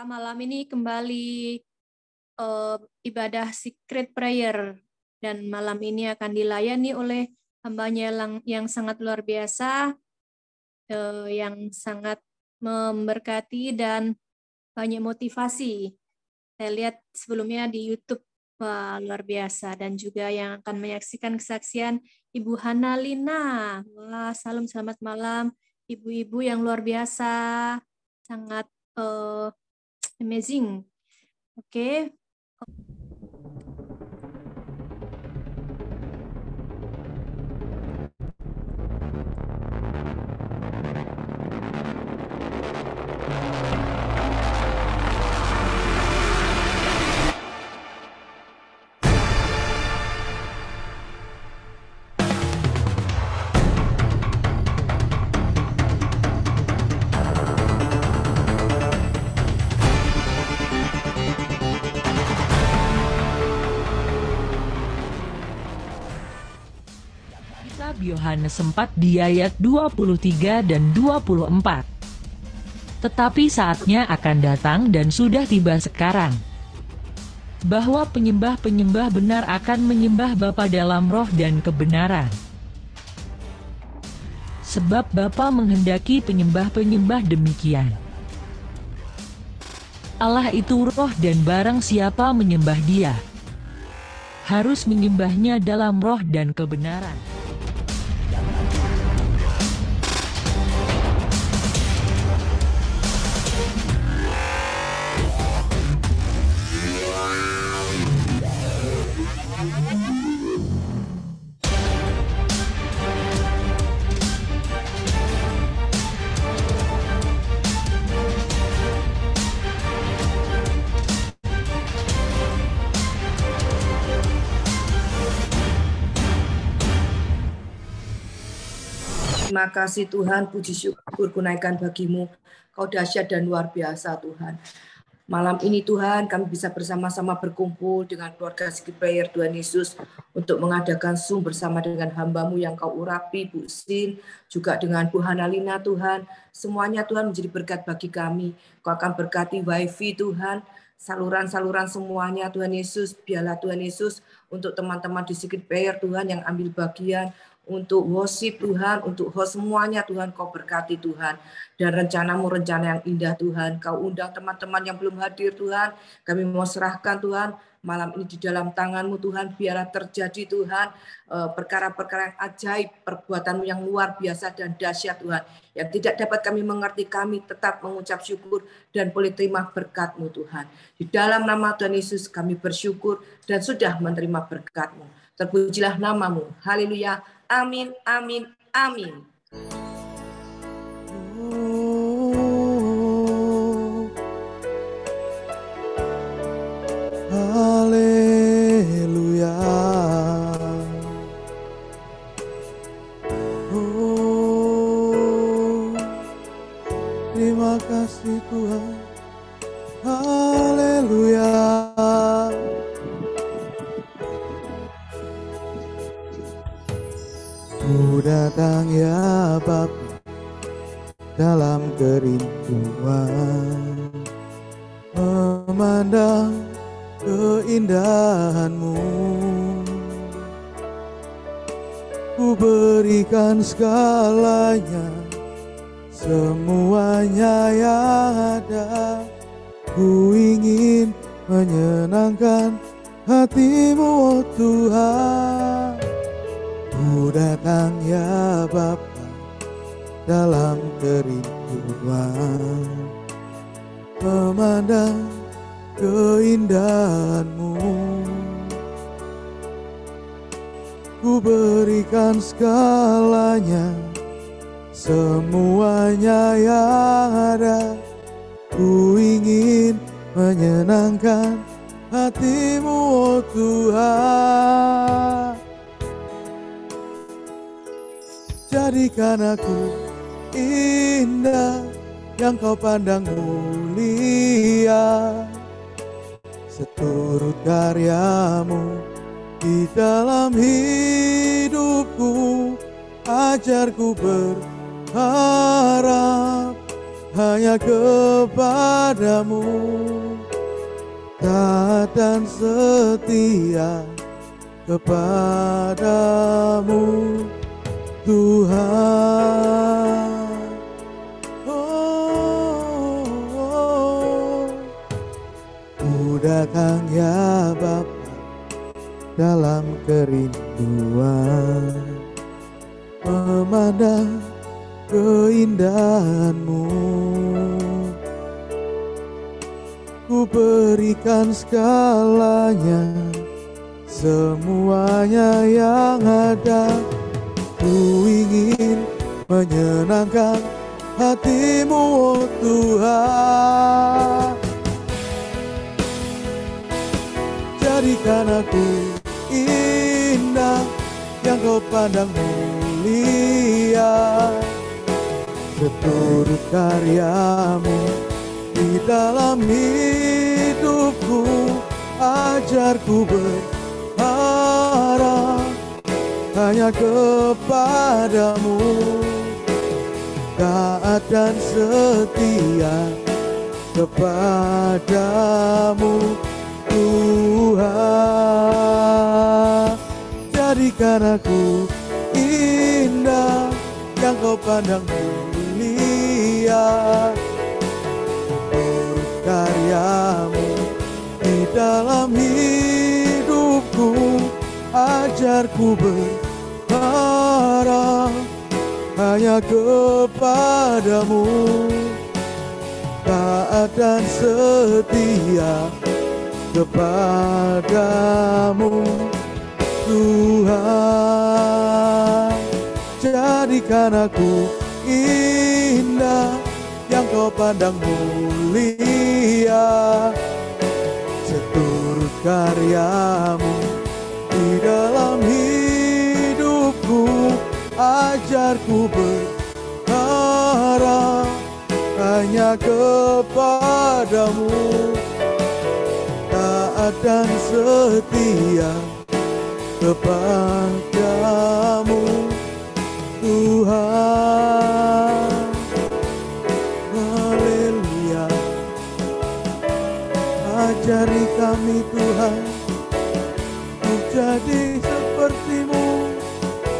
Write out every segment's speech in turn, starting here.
malam ini kembali ibadah secret prayer, dan malam ini akan dilayani oleh hambanya yang sangat luar biasa, yang sangat memberkati dan banyak motivasi. Saya lihat sebelumnya di YouTube, wah, luar biasa. Dan juga yang akan menyaksikan kesaksian Ibu Hana Lina. Wah, salam selamat malam ibu-ibu yang luar biasa, sangat amazing. Oke. Yohanes 4 di ayat 23 dan 24. Tetapi saatnya akan datang dan sudah tiba sekarang, bahwa penyembah-penyembah benar akan menyembah Bapa dalam roh dan kebenaran. Sebab Bapa menghendaki penyembah-penyembah demikian. Allah itu roh, dan barang siapa menyembah Dia, harus menyembahnya dalam roh dan kebenaran. Terima kasih Tuhan, puji syukur kunaikan bagimu. Kau dahsyat dan luar biasa Tuhan. Malam ini Tuhan, kami bisa bersama-sama berkumpul dengan keluarga Secret Prayer Tuhan Yesus untuk mengadakan Zoom bersama dengan hamba-Mu yang Kau urapi, Bu Sin, juga dengan Bu Hanalina Tuhan. Semuanya Tuhan menjadi berkat bagi kami. Kau akan berkati wifi Tuhan, saluran-saluran semuanya Tuhan Yesus. Biarlah Tuhan Yesus untuk teman-teman di Secret Prayer Tuhan yang ambil bagian, untuk worship Tuhan, untuk host semuanya Tuhan, Kau berkati Tuhan. Dan rencana-Mu rencana yang indah Tuhan. Kau undang teman-teman yang belum hadir Tuhan. Kami mau serahkan Tuhan malam ini di dalam tangan-Mu Tuhan. Biarlah terjadi Tuhan perkara-perkara yang ajaib, perbuatan-Mu yang luar biasa dan dahsyat Tuhan. Yang tidak dapat kami mengerti, kami tetap mengucap syukur dan boleh terima berkat-Mu Tuhan. Di dalam nama Tuhan Yesus kami bersyukur dan sudah menerima berkat-Mu. Terpujilah nama-Mu. Haleluya. Amin, amin, amin. Haleluya. Terima kasih Tuhan. Haleluya. Ku datang ya Bapa dalam kerinduan, memandang keindahan-Mu. Ku berikan segalanya, semuanya yang ada. Ku ingin menyenangkan hati-Mu, oh Tuhan. Ku datang ya Bapa dalam kerinduan, memandang keindahan-Mu. Ku berikan segalanya, semuanya yang ada. Ku ingin menyenangkan hati-Mu, oh Tuhan. Jadikan aku indah yang Kau pandang mulia, seturut karya-Mu di dalam hidupku. Ajarku berharap hanya kepadamu, taat dan setia kepadamu Tuhan. Ku datang ya Bapa dalam kerinduan, memandang keindahan-Mu. Ku berikan segalanya, semuanya yang ada. Ku ingin menyenangkan hati-Mu, oh Tuhan. Jadikan aku indah yang Kau pandang mulia, seturut karya-Mu di dalam hidupku. Ajarku berharap hanya kepadamu, taat dan setia kepadamu Tuhan. Jadikan aku indah yang Kau pandang mulia, menurut karya-Mu di dalam hidupku. Ajarku berharap hanya kepadamu, taat dan setia kepadamu Tuhan. Jadikan aku indah yang Kau pandang mulia, seturut karya-Mu di dalam hidupku. Ajarku berharap hanya kepadamu, taat dan setia kepadamu Tuhan. Haleluya. Ajari kami Tuhan untuk jadi seperti-Mu,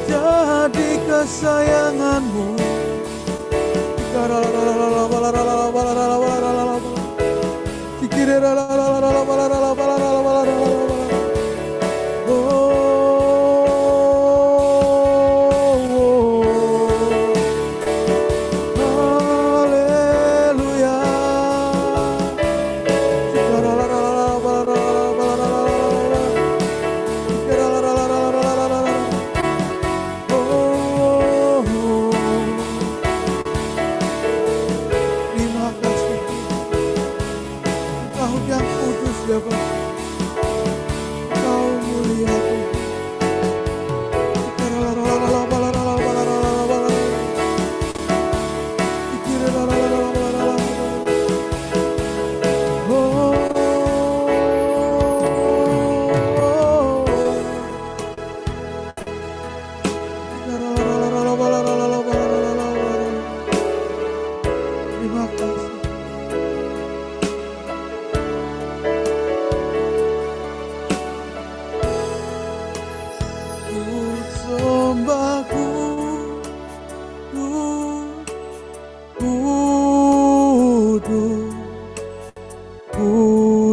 jadi kesayangan-Mu.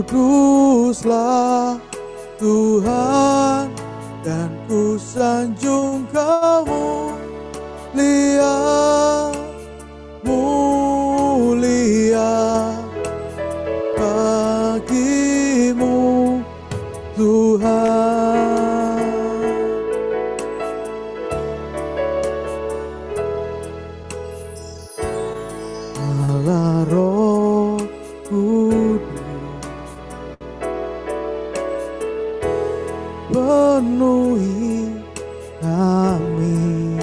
Kuduslah Tuhan, dan ku sanjung Kamu, lihat mulia bagi-Mu Tuhan. Allah Roh Kudus, penuhi kami.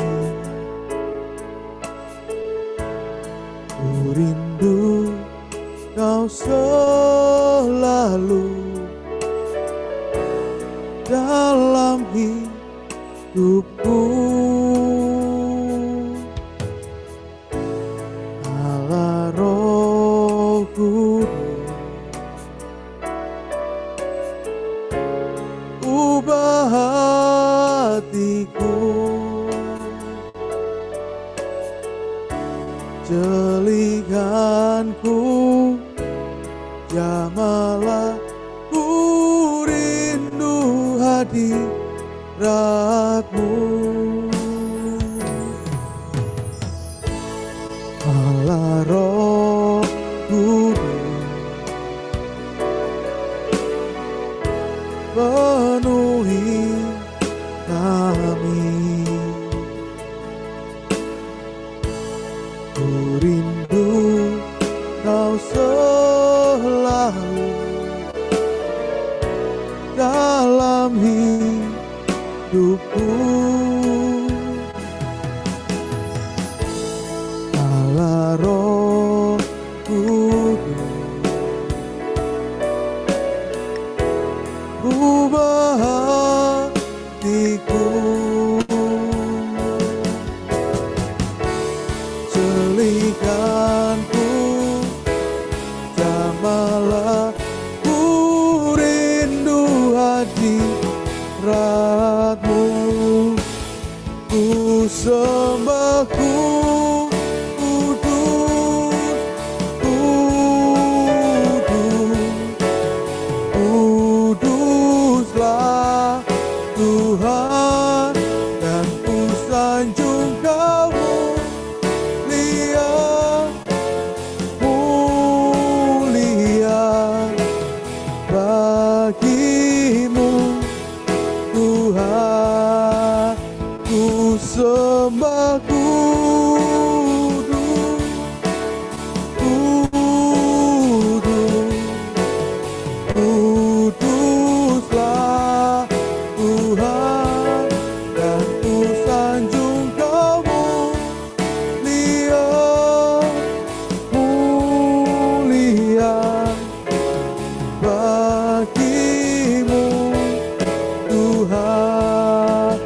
Ku rindu Kau selalu dalam hidupku. Allah Roh ubah hatiku, jelikanku, jamalah ku rindu hadiratmu. Allah Roh Kudus, penuhi kami. Ku rindu Kau selalu dalam hidupku. Allah Roh Kudus, ubah hatiku, jelikanku, jamalah ku rindu hadiratmu. Ku sembah, ku kudus, kudus, kuduslah Tuhan, dan ku sanjung Kau mulia, mulia bagimu Tuhan. Ku sembah, kudus, kudus, kuduslah Tuhan, dan ku sanjung Kau mulia, mulia bagimu Tuhan.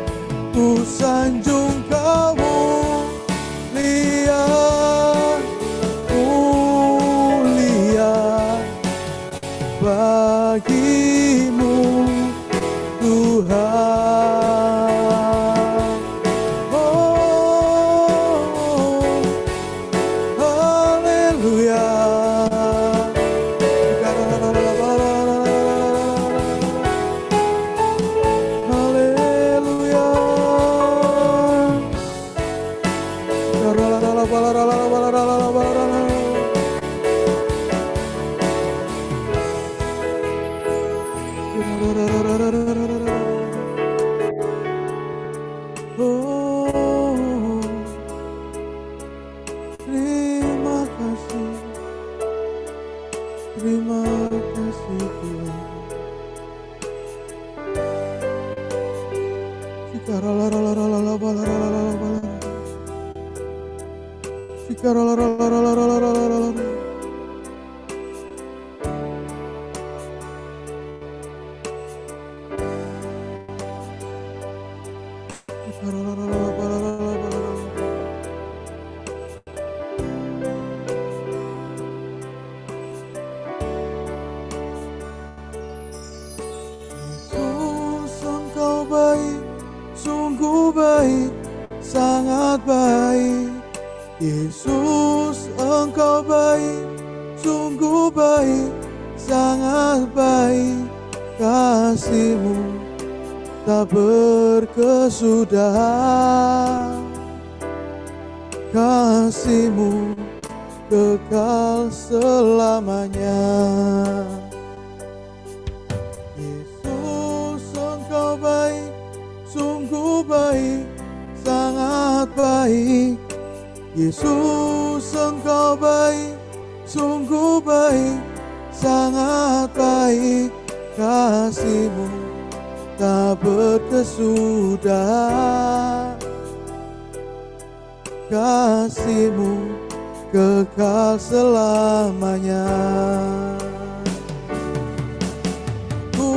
Ku sanjung Kau mulia, mulia bagimu Tuhan. Oh, haleluya. Haleluya. Oh, terima kasih Tuhan. Yesus, Engkau baik, sungguh baik, sangat baik. Yesus, Engkau baik, sungguh baik, sangat baik. Kasih-Mu tak berkesudahan, kasih-Mu kekal selamanya. Yesus, Engkau baik, sungguh baik, sangat baik. Yesus, Engkau baik, sungguh baik, sangat baik. Kasih-Mu tak berkesudahan, kasih-Mu kekal selamanya. Ku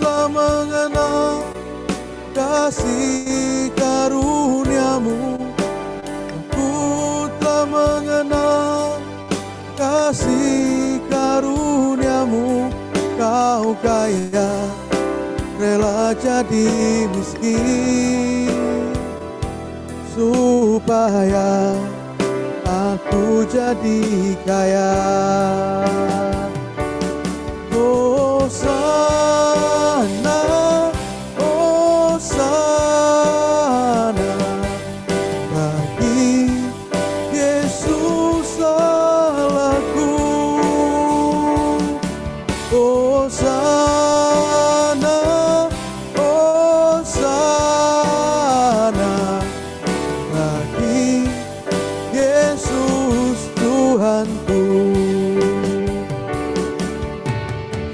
telah mengenal kasih karunia-Mu, ku telah mengenal kasih karunia-Mu. Kau kaya jadi miskin supaya aku jadi kaya. Hosana, Hosana bagi Yesus Allahku. Hosana, Hosana bagi Yesus Tuhanku.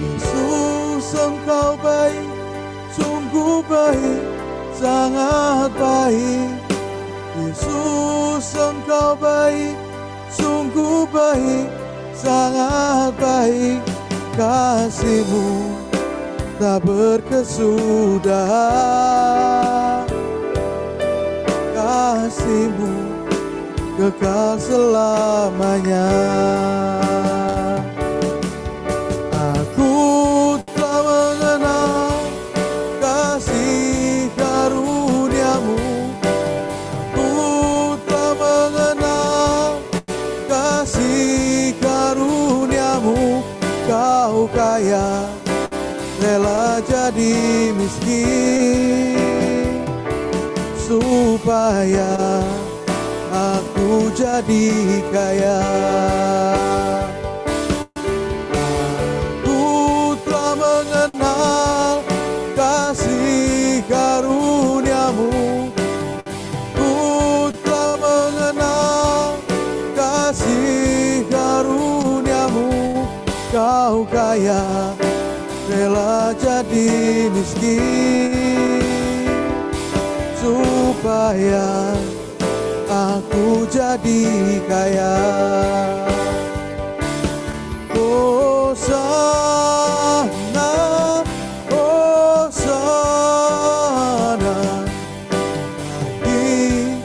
Yesus, Engkau baik, sungguh baik, sangat baik. Yesus, Engkau baik, sungguh baik, sangat baik. Kasih-Mu tak berkesudahan, kasih-Mu kekal selamanya. Aku telah mengenal kasih karunia-Mu, aku telah mengenal kasih karunia-Mu. Kau kaya, rela jadi miskin supaya aku jadi kaya. Aku telah mengenal kasih karunia-Mu, aku telah mengenal kasih karunia-Mu. Kau kaya, rela jadi miskin supaya aku jadi kaya. Hosana, Hosana bagi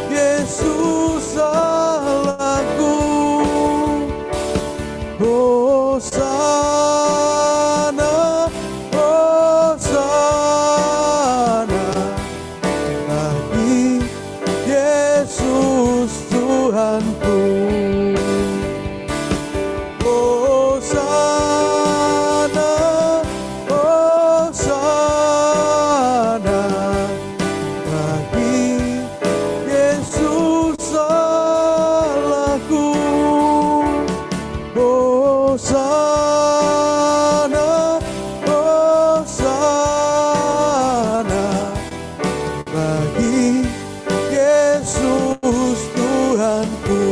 Yesus Allahku. Hosana, Hosana bagi Yesus Tuhanku. Hosana, Hosana bagi Yesus Allahku. Hosana, Hosana bagi Yesus Tuhanku.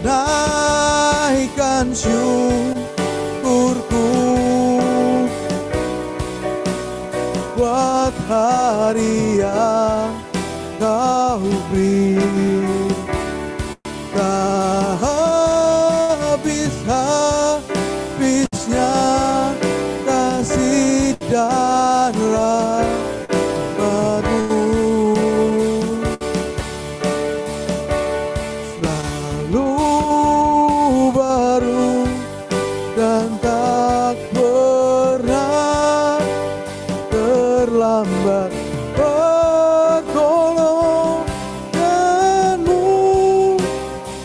Naikkan syukurku buat hari yang Kau beri. Tak habis-habisnya kasih dan rahmat-Mu, selalu baru dan tak pernah terlambat. Pertolongan-Mu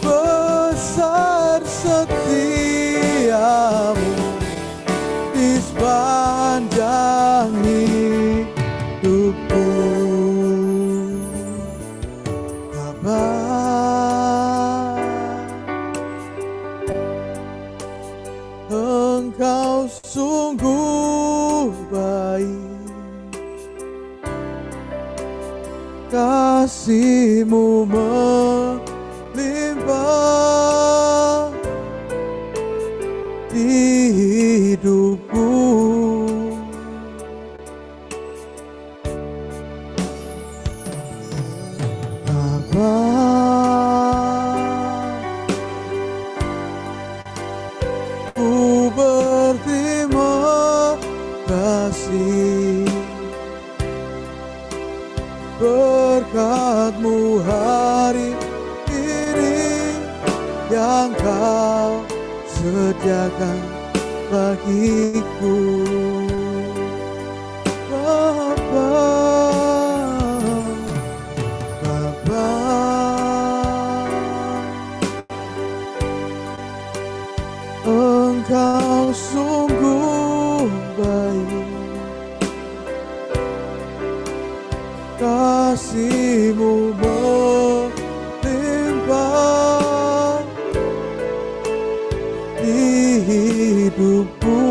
besar, setia-Mu di sepanjang hidupku. Bapa, Engkau sungguh baik, kasih-Mu melimpah di hidupku. Bapa, ku berterima kasih berkat-Mu hari ini yang Kau sediakan bagiku. Bapa, Bapa, Engkau sungguh baik, kasih-Mu melimpah di hidupku.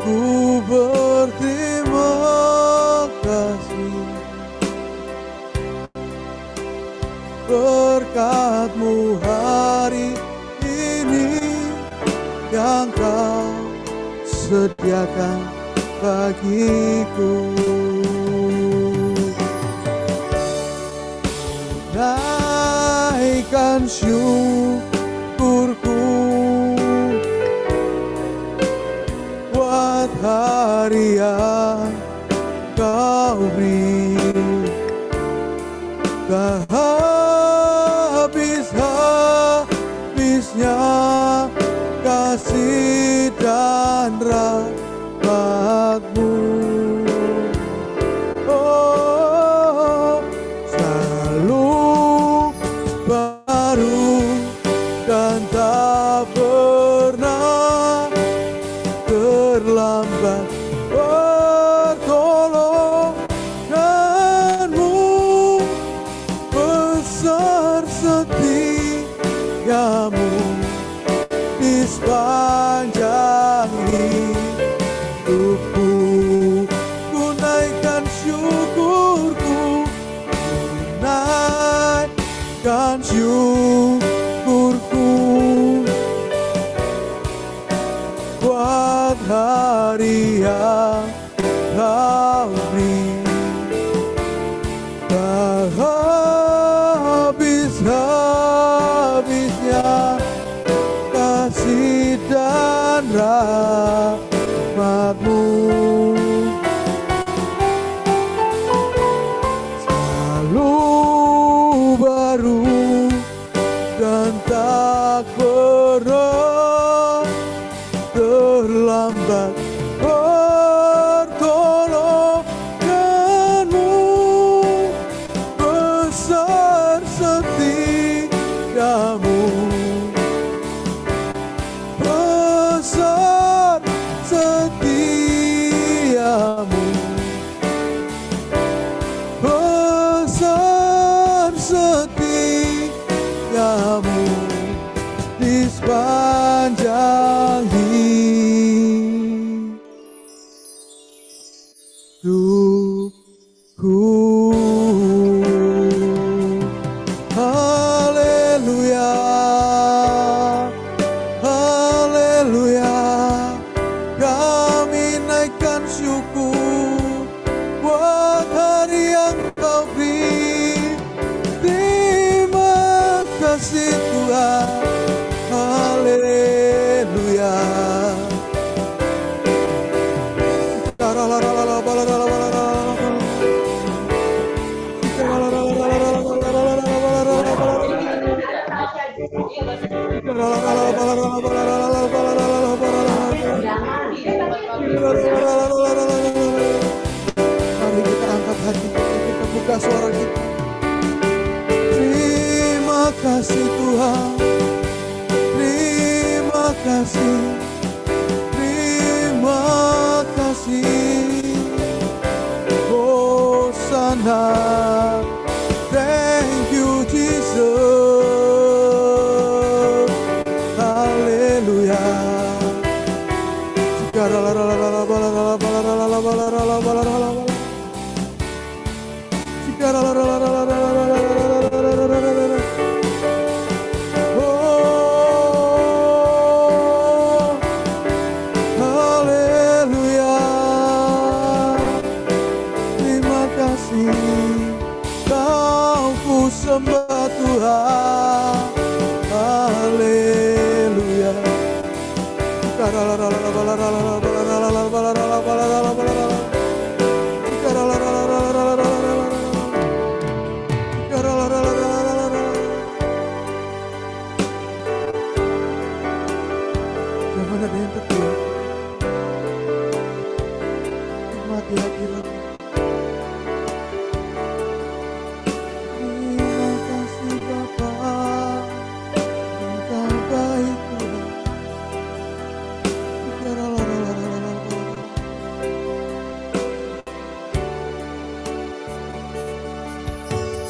Ku berterima kasih berkat-Mu hari ini yang Kau sediakan bagiku. Naikkan syukurku buat hari yang Kau beri, tak habis-habisnya kasih dan rahmat-Mu. Oh, selalu baru dan tak pernah terlambat pertolongan-Mu. Besar setia-Mu di sepanjang hidupku. Ku naikkan syukurku, ku naikkan syukurku buat hari yang Kau beri, tak habis-habisnya kasih dan rahmat-Mu. Selalu baru dan tak pernah terlambat pertolongan-Mu. Besar setia-Mu, besar setia-Mu, besar setia-Mu di sepanjang hidupku. Haleluya, haleluya, kami naikkan syukur buat hari yang Kau beri. Terima kasih Tuhan, haleluya. Mari kita angkat hati kita buka suara kita. Terima kasih Tuhan, terima kasih, terima kasih. Hosana, thank you Jesus, haleluya. Haleluya, terima kasih. Kau ku sembah Tuhan, haleluya.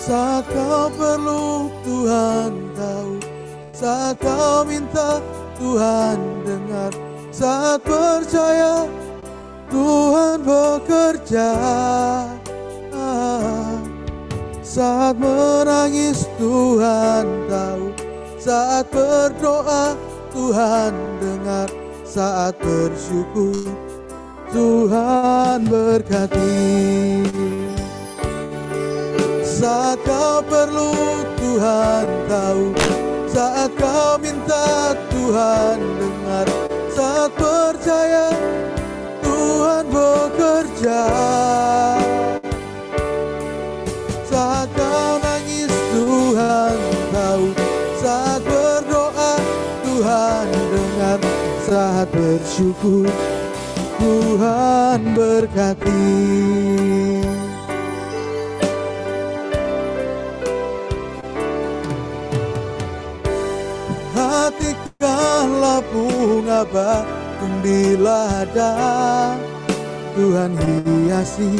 Saat kau perlu Tuhan tahu, saat kau minta Tuhan dengar, saat percaya Tuhan bekerja. Saat menangis Tuhan tahu, saat berdoa Tuhan dengar, saat bersyukur Tuhan berkati. Saat kau perlu Tuhan tahu, saat kau minta Tuhan dengar, saat percaya Tuhan bekerja. Saat kau nangis Tuhan tahu, saat berdoa Tuhan dengar, saat bersyukur Tuhan berkati. Perhatikanlah bunga bakung di ladang, Tuhan hiasi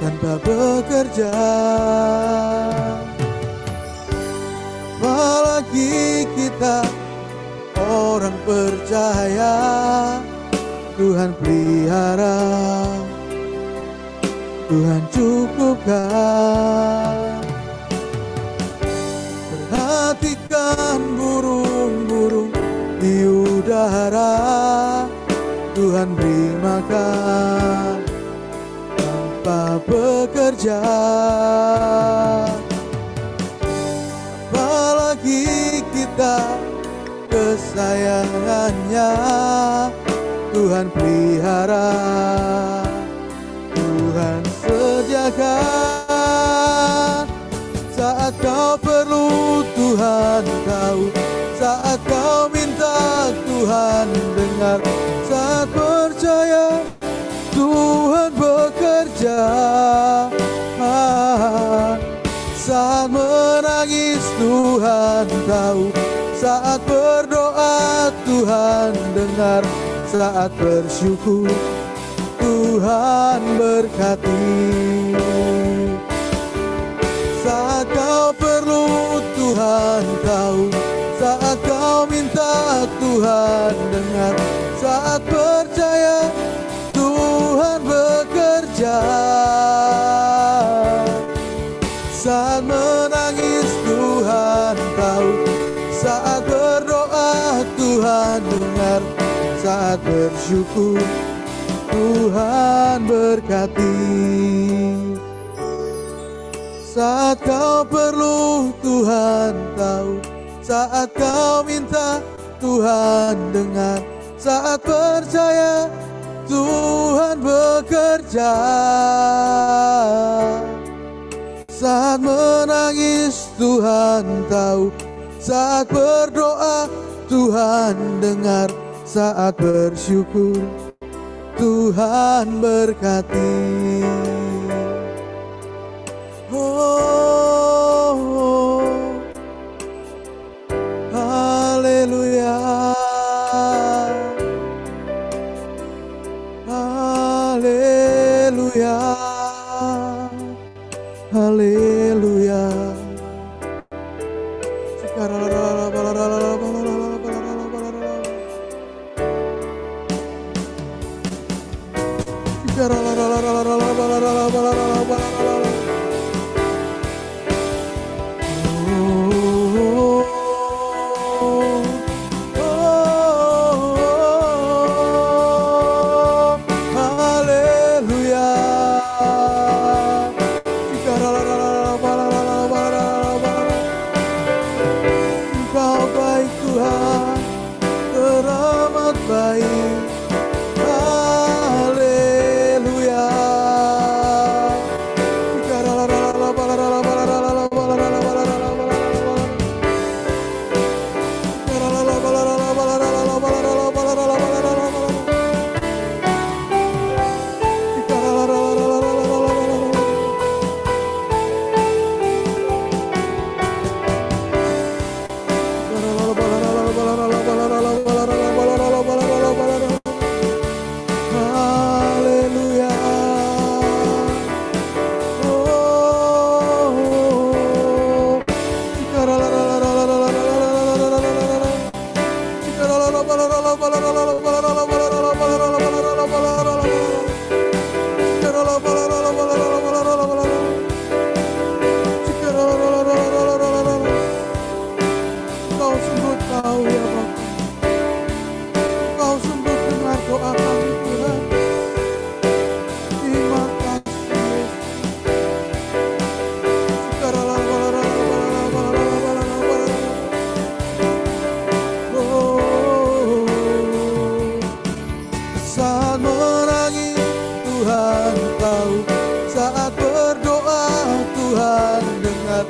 tanpa bekerja. Apalagi kita orang percaya, Tuhan pelihara, Tuhan cukupkan. Perhatikan burung-burung di udara, Tuhan beri makan tanpa bekerja. Apalagi kita kesayangannya, Tuhan pelihara, Tuhan sediakan. Saat kau perlu Tuhan tahu, saat kau minta Tuhan dengar, saat percaya Tuhan bekerja. Saat menangis Tuhan tahu, saat berdoa Tuhan dengar, saat bersyukur Tuhan berkati. Saat kau perlu Tuhan tahu, saat kau minta Tuhan dengar, saat percaya Tuhan bekerja. Saat menangis Tuhan tahu, saat berdoa Tuhan dengar, saat bersyukur Tuhan berkati. Saat kau perlu Tuhan tahu, saat kau minta Tuhan dengar, saat percaya Tuhan bekerja. Saat menangis Tuhan tahu, saat berdoa Tuhan dengar, saat bersyukur Tuhan berkati. Oh, haleluya, haleluya, haleluya. Kau sungguh tahu ya Bapa. Kau sungguh dengar doa kami Tuhan. Terima kasih saat menangis Tuhan tahu, saat berdoa Tuhan dengar,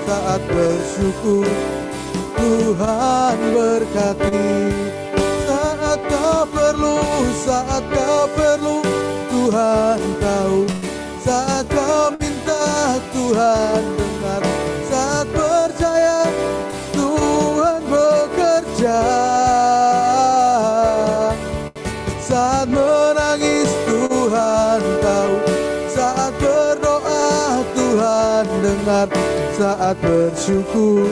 saat bersyukur Tuhan berkati. Saat kau perlu Tuhan tahu, saat kau minta Tuhan dengar, saat percaya Tuhan bekerja. Saat menangis Tuhan tahu, saat berdoa Tuhan dengar, saat bersyukur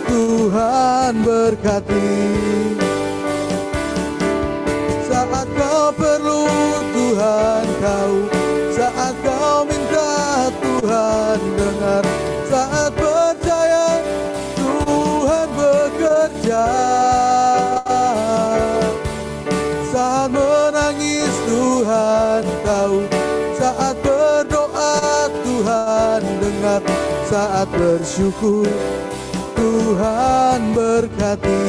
Tuhan berkati. Saat kau perlu Tuhan tahu, saat kau minta Tuhan dengar, saat percaya Tuhan bekerja. Saat menangis Tuhan tahu, saat berdoa Tuhan dengar, saat bersyukur Tuhan berkati.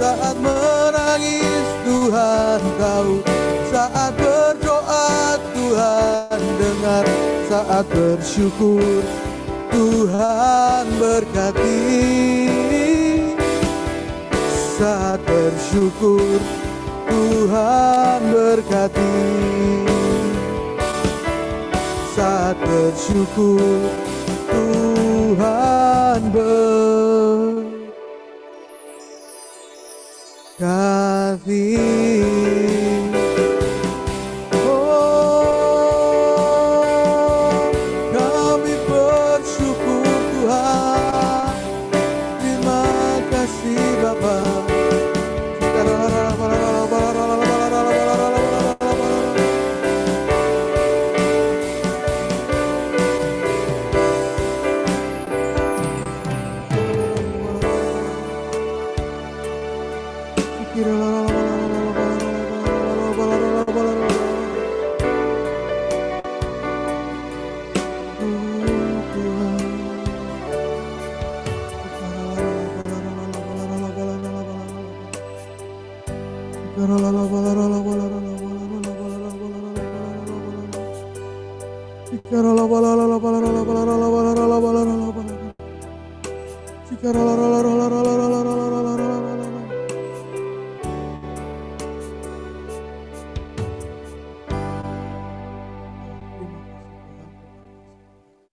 Saat menangis Tuhan tahu, saat berdoa Tuhan dengar, saat bersyukur Tuhan berkati. Saat bersyukur Tuhan berkati. Saat bersyukur Tuhan berkati. Oh, kami bersyukur Tuhan. Terima kasih Bapa.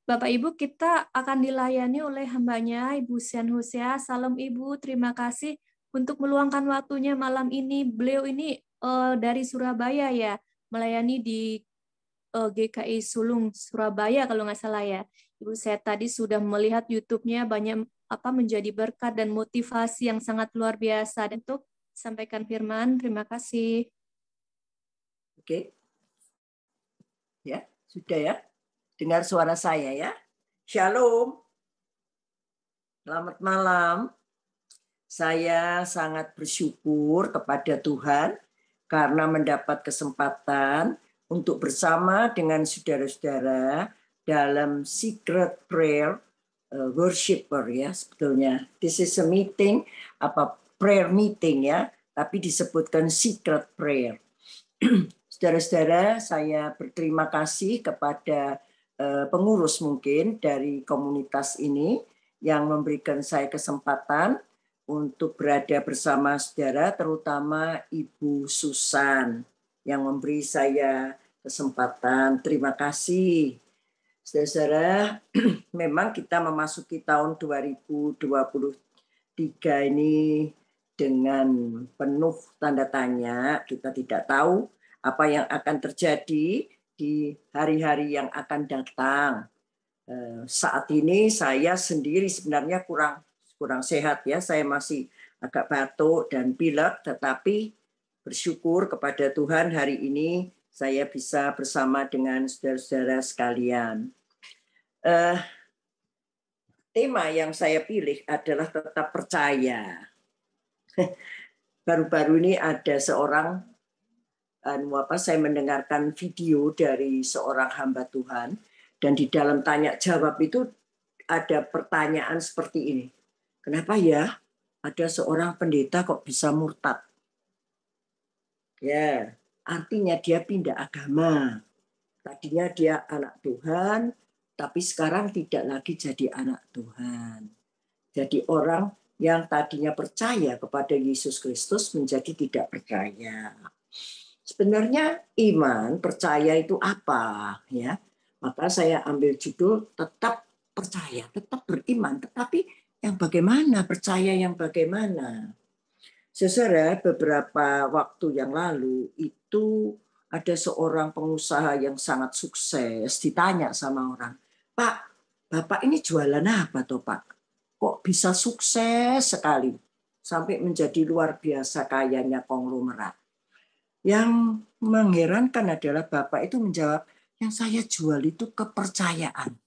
Bapak Ibu, kita akan dilayani oleh hambanya Ibu Sian Hosea. Salam Ibu, terima kasih untuk meluangkan waktunya malam ini. Beliau ini dari Surabaya ya, melayani di GKI Sulung Surabaya kalau nggak salah ya. Ibu, saya tadi sudah melihat YouTube-nya, banyak menjadi berkat dan motivasi yang sangat luar biasa. Dan untuk sampaikan firman, terima kasih. Oke. Ya, sudah ya. Dengar suara saya ya. Shalom. Selamat malam. Saya sangat bersyukur kepada Tuhan karena mendapat kesempatan untuk bersama dengan saudara-saudara dalam secret prayer worshiper ya sebetulnya. This is a meeting, prayer meeting ya, tapi disebutkan secret prayer. Saudara-saudara, saya berterima kasih kepada pengurus mungkin dari komunitas ini yang memberikan saya kesempatan untuk berada bersama saudara, terutama Ibu Susan yang memberi saya kesempatan. Terima kasih. Saudara-saudara, memang kita memasuki tahun 2023 ini dengan penuh tanda tanya. Kita tidak tahu apa yang akan terjadi di hari-hari yang akan datang. Saat ini saya sendiri sebenarnya kurang sehat ya. Saya masih agak batuk dan pilek, tetapi bersyukur kepada Tuhan hari ini saya bisa bersama dengan saudara-saudara sekalian. Tema yang saya pilih adalah tetap percaya. Baru-baru ini ada seorang, saya mendengarkan video dari seorang hamba Tuhan, dan di dalam tanya jawab itu ada pertanyaan seperti ini. Kenapa ya ada seorang pendeta kok bisa murtad? Ya, artinya dia pindah agama. Tadinya dia anak Tuhan, tapi sekarang tidak lagi jadi anak Tuhan. Jadi orang yang tadinya percaya kepada Yesus Kristus menjadi tidak percaya. Sebenarnya iman, percaya itu apa? Ya, maka saya ambil judul tetap percaya, tetap beriman. Tetapi yang bagaimana? Percaya yang bagaimana? Saudara, beberapa waktu yang lalu itu ada seorang pengusaha yang sangat sukses ditanya sama orang, Pak, Bapak ini jualan apa toh Pak? Kok bisa sukses sekali sampai menjadi luar biasa kayanya konglomerat? Yang mengherankan adalah Bapak itu menjawab, yang saya jual itu kepercayaan.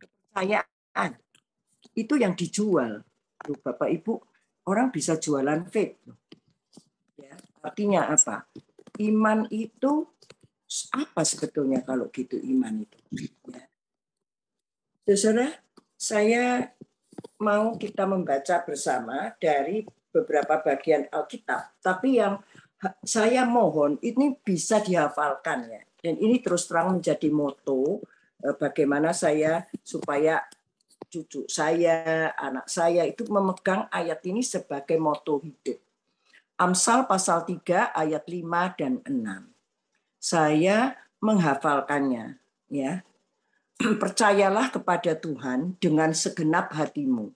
Kepercayaan itu yang dijual. Loh, Bapak Ibu, orang bisa jualan faith. Ya, artinya apa? Iman itu apa sebetulnya kalau gitu iman itu? Ya. Saudara, saya mau kita membaca bersama dari beberapa bagian Alkitab. Tapi yang saya mohon ini bisa dihafalkan ya. Dan ini terus terang menjadi moto bagaimana saya supaya cucu saya, anak saya itu memegang ayat ini sebagai moto hidup. Amsal pasal 3 ayat 5 dan 6. Saya menghafalkannya ya. Percayalah kepada Tuhan dengan segenap hatimu.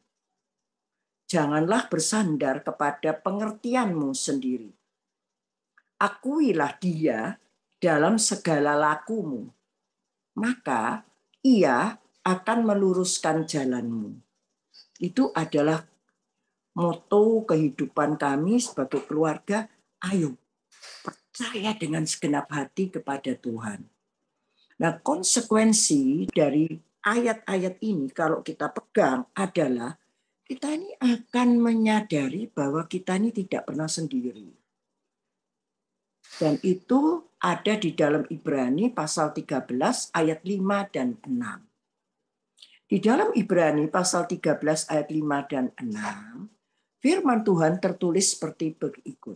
Janganlah bersandar kepada pengertianmu sendiri. Akuilah Dia dalam segala lakumu. Maka Ia akan meluruskan jalanmu. Itu adalah moto kehidupan kami sebagai keluarga. Ayo, percaya dengan segenap hati kepada Tuhan. Nah, konsekuensi dari ayat-ayat ini kalau kita pegang adalah kita ini akan menyadari bahwa kita ini tidak pernah sendiri. Dan itu ada di dalam Ibrani pasal 13 ayat 5 dan 6. Di dalam Ibrani pasal 13 ayat 5 dan 6, firman Tuhan tertulis seperti berikut.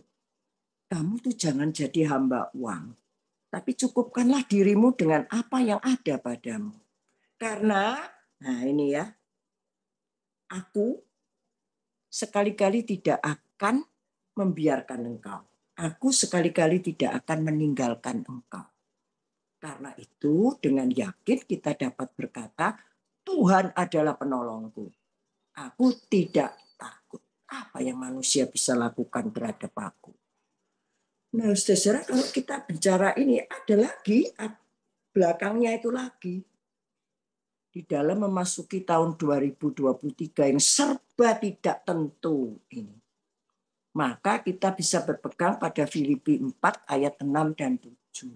Kamu tuh jangan jadi hamba uang, tapi cukupkanlah dirimu dengan apa yang ada padamu. Karena, nah ini ya, aku sekali-kali tidak akan membiarkan engkau. Aku sekali-kali tidak akan meninggalkan engkau. Karena itu dengan yakin kita dapat berkata, Tuhan adalah penolongku. Aku tidak takut. Apa yang manusia bisa lakukan terhadap aku? Nah, saudara, kalau kita bicara ini ada lagi, belakangnya itu lagi. Di dalam memasuki tahun 2023 yang serba tidak tentu ini. Maka kita bisa berpegang pada Filipi 4 ayat 6 dan 7.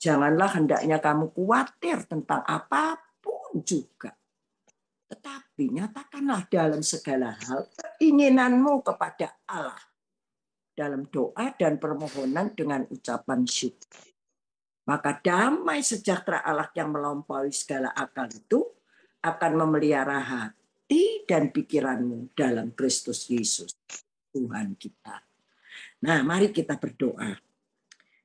Janganlah hendaknya kamu khawatir tentang apapun juga. Tetapi nyatakanlah dalam segala hal keinginanmu kepada Allah. Dalam doa dan permohonan dengan ucapan syukur. Maka damai sejahtera Allah yang melampaui segala akal itu akan memelihara hati dan pikiranmu dalam Kristus Yesus, Tuhan kita. Nah, mari kita berdoa.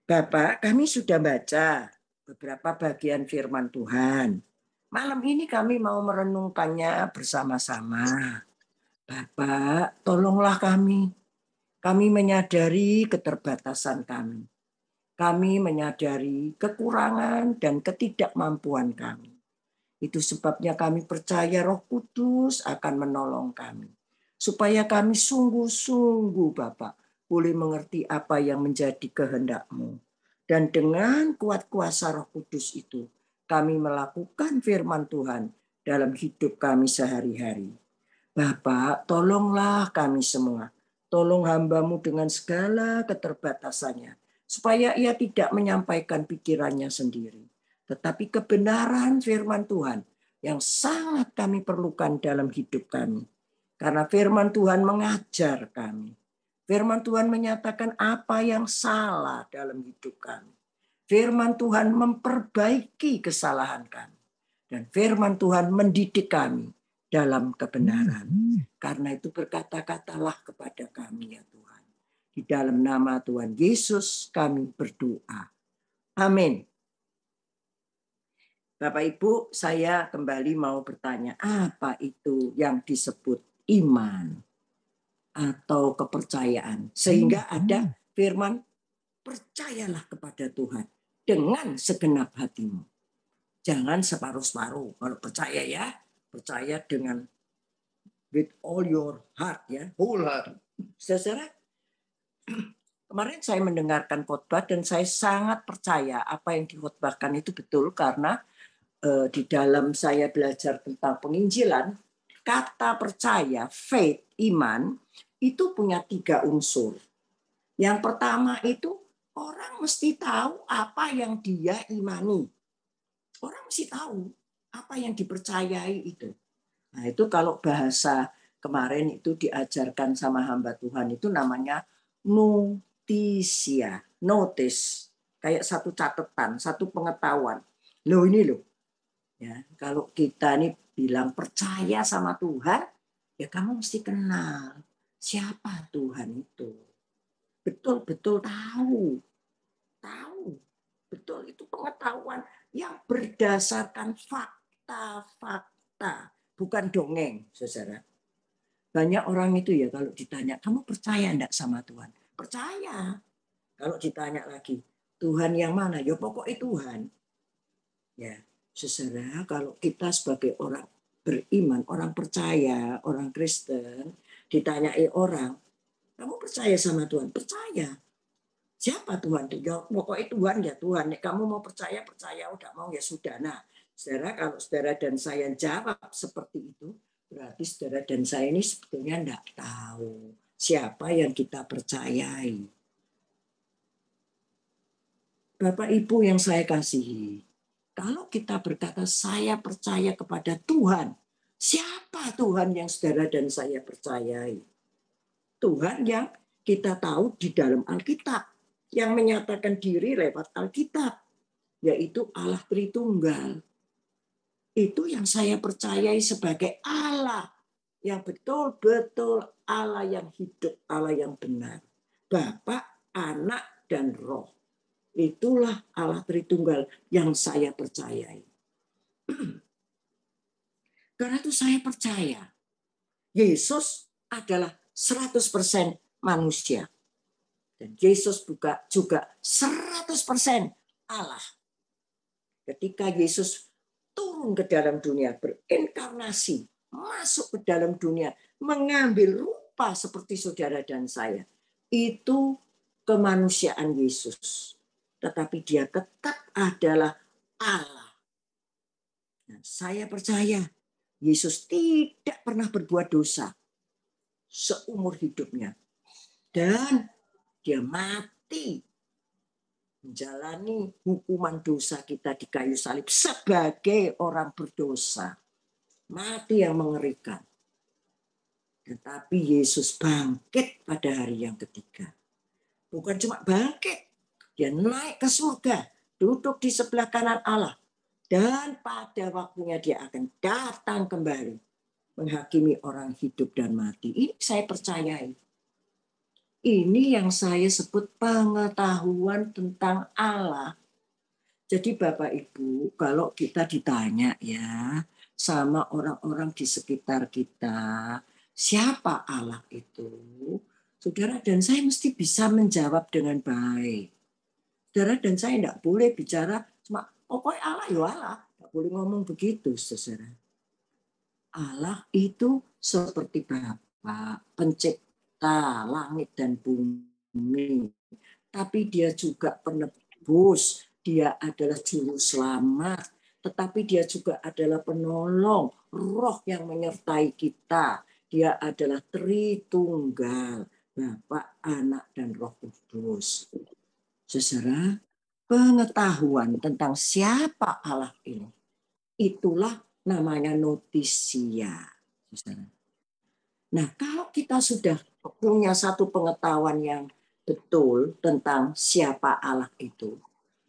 Bapak, kami sudah baca beberapa bagian firman Tuhan. Malam ini kami mau merenungkannya bersama-sama. Bapak, tolonglah kami. Kami menyadari keterbatasan kami. Kami menyadari kekurangan dan ketidakmampuan kami. Itu sebabnya kami percaya Roh Kudus akan menolong kami. Supaya kami sungguh-sungguh, Bapak, boleh mengerti apa yang menjadi kehendak-Mu. Dan dengan kuat kuasa Roh Kudus itu, kami melakukan firman Tuhan dalam hidup kami sehari-hari. Bapak, tolonglah kami semua. Tolong hamba-Mu dengan segala keterbatasannya, supaya ia tidak menyampaikan pikirannya sendiri, tetapi kebenaran firman Tuhan yang sangat kami perlukan dalam hidup kami. Karena firman Tuhan mengajar kami. Firman Tuhan menyatakan apa yang salah dalam hidup kami. Firman Tuhan memperbaiki kesalahan kami. Dan firman Tuhan mendidik kami dalam kebenaran. Karena itu berkata-katalah kepada kami ya Tuhan. Di dalam nama Tuhan Yesus kami berdoa. Amin. Bapak Ibu, saya kembali mau bertanya, apa itu yang disebut iman atau kepercayaan? Sehingga ada firman, percayalah kepada Tuhan dengan segenap hatimu. Jangan separuh-separuh. Kalau percaya ya, percaya dengan with all your heart ya, whole heart. Saudara, kemarin saya mendengarkan khotbah dan saya sangat percaya apa yang dikhotbahkan itu betul, karena di dalam saya belajar tentang penginjilan, kata percaya, faith, iman, itu punya 3 unsur. Yang pertama itu orang mesti tahu apa yang dia imani. Orang mesti tahu apa yang dipercayai itu. Nah itu kalau bahasa kemarin itu diajarkan sama hamba Tuhan itu namanya notisia, notice, kayak satu catatan, satu pengetahuan. Loh ini loh. Ya, kalau kita nih bilang percaya sama Tuhan, ya kamu mesti kenal siapa Tuhan itu. Betul-betul tahu. Betul, itu pengetahuan yang berdasarkan fakta-fakta, bukan dongeng, saudara. Banyak orang itu ya kalau ditanya, kamu percaya enggak sama Tuhan? Percaya. Kalau ditanya lagi, Tuhan yang mana? Ya pokoknya Tuhan. Ya. Saudara, kalau kita sebagai orang beriman, orang percaya, orang Kristen, ditanyai orang, kamu percaya sama Tuhan? Percaya. Siapa Tuhan? Ya, pokoknya Tuhan ya Tuhan. Nek kamu mau percaya, percaya. Udah mau ya sudah. Nah, saudara, kalau saudara dan saya jawab seperti itu, berarti saudara dan saya ini sebetulnya enggak tahu siapa yang kita percayai. Bapak Ibu yang saya kasihi, kalau kita berkata saya percaya kepada Tuhan, siapa Tuhan yang saudara dan saya percayai? Tuhan yang kita tahu di dalam Alkitab, yang menyatakan diri lewat Alkitab, yaitu Allah Tritunggal. Itu yang saya percayai sebagai Allah yang betul-betul Allah yang hidup, Allah yang benar. Bapa, Anak, dan Roh. Itulah Allah Tritunggal yang saya percayai. Karena itu saya percaya Yesus adalah 100% manusia. Dan Yesus juga 100% Allah. Ketika Yesus turun ke dalam dunia, berinkarnasi, masuk ke dalam dunia, mengambil rupa seperti saudara dan saya. Itu kemanusiaan Yesus. Tetapi dia tetap adalah Allah. Nah, saya percaya Yesus tidak pernah berbuat dosa seumur hidupnya. Dan dia mati menjalani hukuman dosa kita di kayu salib sebagai orang berdosa. Mati yang mengerikan. Tetapi Yesus bangkit pada hari yang ketiga. Bukan cuma bangkit. Dia naik ke surga, duduk di sebelah kanan Allah. Dan pada waktunya dia akan datang kembali menghakimi orang hidup dan mati. Ini saya percayai. Ini yang saya sebut pengetahuan tentang Allah. Jadi Bapak Ibu, kalau kita ditanya ya sama orang-orang di sekitar kita, siapa Allah itu? Saudara dan saya mesti bisa menjawab dengan baik. Saudara dan saya tidak boleh bicara cuma pokoknya Allah ya Allah. Tidak boleh ngomong begitu, saudara. Allah itu seperti Bapa, pencipta langit dan bumi. Tapi dia juga penebus. Dia adalah juru selamat. Tetapi dia juga adalah penolong. Roh yang menyertai kita. Dia adalah Tritunggal. Bapa, Anak, dan Roh Kudus. Saudara, pengetahuan tentang siapa Allah ini, itulah namanya notisia. Saudara. Nah, kalau kita sudah punya satu pengetahuan yang betul tentang siapa Allah itu,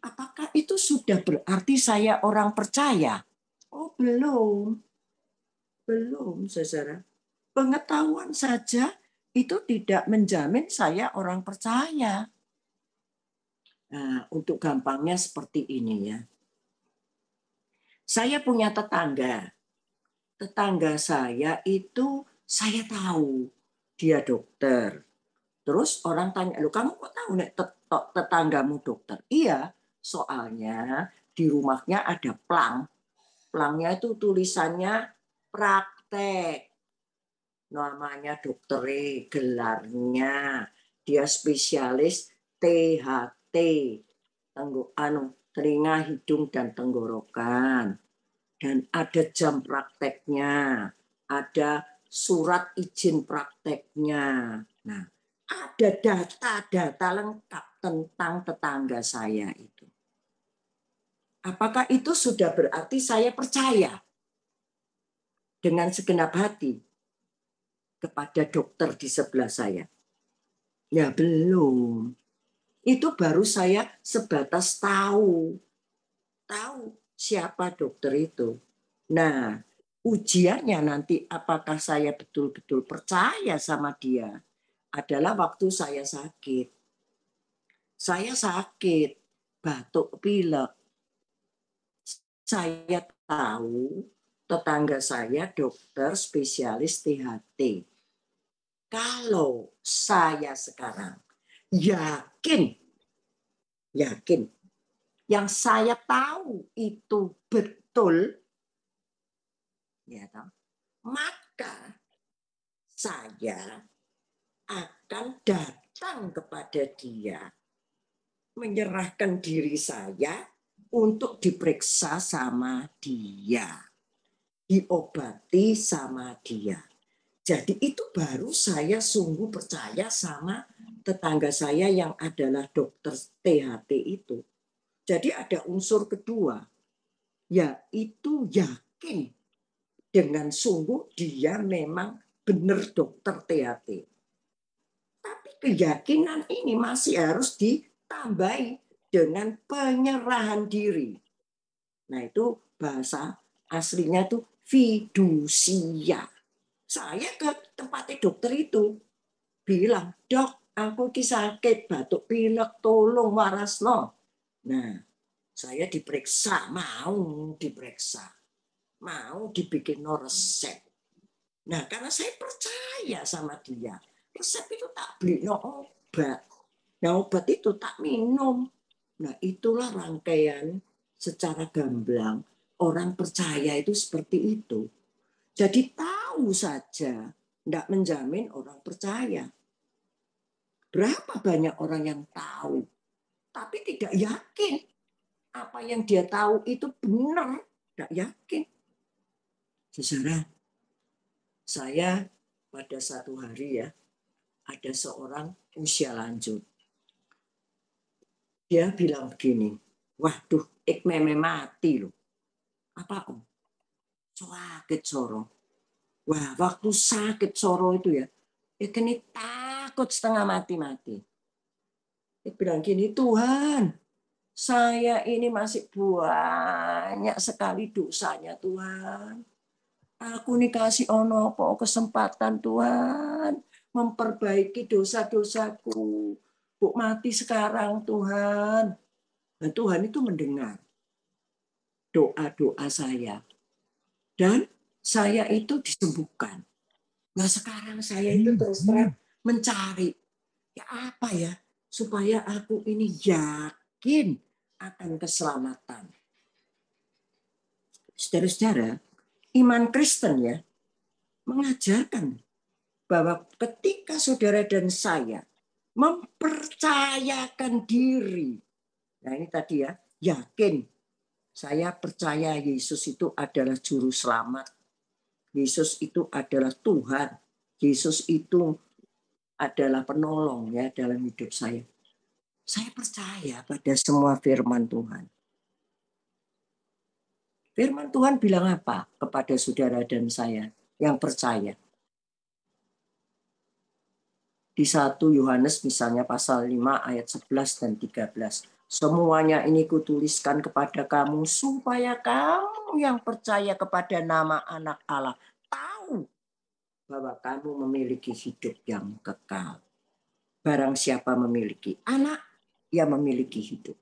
apakah itu sudah berarti saya orang percaya? Oh, belum. Belum, saudara. Pengetahuan saja itu tidak menjamin saya orang percaya. Nah, untuk gampangnya seperti ini ya. Saya punya tetangga. Tetangga saya itu saya tahu dia dokter. Terus orang tanya, "Lu kamu kok tahu nek tetanggamu dokter?" Iya, soalnya di rumahnya ada plang. Plangnya itu tulisannya praktek. Namanya dokter, gelarnya. Dia spesialis THT, telinga, hidung, dan tenggorokan. Dan ada jam prakteknya, ada surat izin prakteknya. Nah, ada data-data lengkap tentang tetangga saya itu. Apakah itu sudah berarti saya percaya dengan segenap hati kepada dokter di sebelah saya? Ya belum. Itu baru saya sebatas tahu siapa dokter itu. Nah, ujiannya nanti apakah saya betul-betul percaya sama dia adalah waktu saya sakit. Saya sakit, batuk pilek. Saya tahu tetangga saya dokter spesialis THT. Kalau saya sekarang yakin yang saya tahu itu betul, ya, maka saya akan datang kepada dia, menyerahkan diri saya untuk diperiksa sama dia, diobati sama dia. Jadi itu baru saya sungguh percaya sama tetangga saya yang adalah dokter THT itu. Jadi ada unsur kedua, yaitu yakin dengan sungguh dia memang benar dokter THT. Tapi keyakinan ini masih harus ditambahi dengan penyerahan diri. Nah, itu bahasa aslinya itu fidusia. Saya ke tempatnya dokter itu bilang, "Dok, aku sakit batuk pilek, tolong warasno." Nah, saya diperiksa, mau dibikin resep. Nah, karena saya percaya sama dia, resep itu tak beli obat. Nah, obat itu tak minum. Nah, itulah rangkaian secara gamblang orang percaya itu seperti itu. Jadi tahu saja tidak menjamin orang percaya. Berapa banyak orang yang tahu tapi tidak yakin apa yang dia tahu itu benar, tidak yakin. Saudara, saya pada satu hari ya, ada seorang usia lanjut. Dia bilang begini, "Waduh, meme mati loh." Apa om? Sakit soro. Wah, waktu sakit soro itu ya, ini takut setengah mati-mati. Dia bilang gini, "Tuhan, saya ini masih banyak sekali dosanya Tuhan. Aku nih kasih onopo kesempatan Tuhan memperbaiki dosa-dosaku. Buk mati sekarang Tuhan." Dan Tuhan itu mendengar doa-doa saya. Dan saya itu disembuhkan. Nah sekarang saya itu terus terang mencari. Ya apa ya? Supaya aku ini yakin akan keselamatan. Saudara-saudara, iman Kristen ya mengajarkan bahwa ketika saudara dan saya mempercayakan diri, nah ini tadi ya, yakin, saya percaya Yesus itu adalah juru selamat, Yesus itu adalah Tuhan, Yesus itu adalah penolong ya dalam hidup saya. Saya percaya pada semua firman Tuhan. Firman Tuhan bilang apa kepada saudara dan saya yang percaya? Di 1 Yohanes misalnya pasal 5 ayat 11 dan 13. Semuanya ini kutuliskan kepada kamu supaya kamu yang percaya kepada nama anak Allah tahu bahwa kamu memiliki hidup yang kekal. Barang siapa memiliki anak, ia memiliki hidup.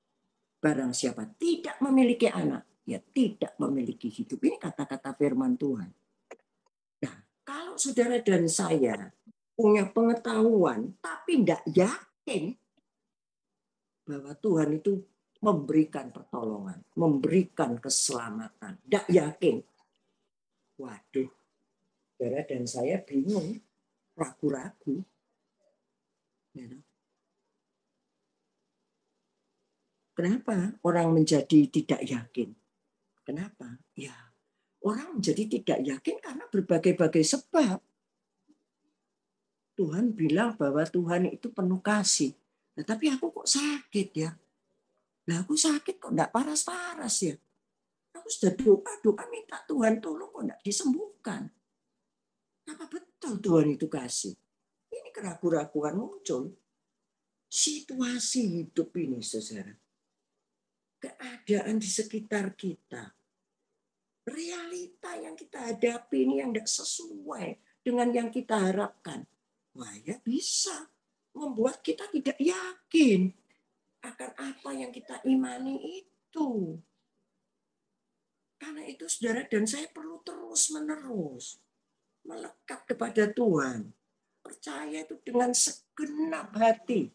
Barang siapa tidak memiliki anak, ia tidak memiliki hidup. Ini kata-kata firman Tuhan. Nah, kalau saudara dan saya punya pengetahuan, tapi tidak yakin bahwa Tuhan itu memberikan pertolongan, memberikan keselamatan. Tidak yakin. Waduh, saudara dan saya bingung, ragu-ragu. Kenapa orang menjadi tidak yakin? Kenapa? Ya, orang menjadi tidak yakin karena berbagai-bagai sebab. Tuhan bilang bahwa Tuhan itu penuh kasih. Nah, tapi aku kok sakit ya? Nah, aku sakit kok enggak paras-paras ya? Aku sudah doa minta Tuhan tolong kok enggak disembuhkan. Apa betul Tuhan itu kasih? Ini keraguan-keraguan muncul. Situasi hidup ini, saudara. Keadaan di sekitar kita. Realita yang kita hadapi ini yang tidak sesuai dengan yang kita harapkan. Wah, ya bisa membuat kita tidak yakin akan apa yang kita imani itu. Karena itu saudara dan saya perlu terus-menerus melekat kepada Tuhan. Percaya itu dengan segenap hati.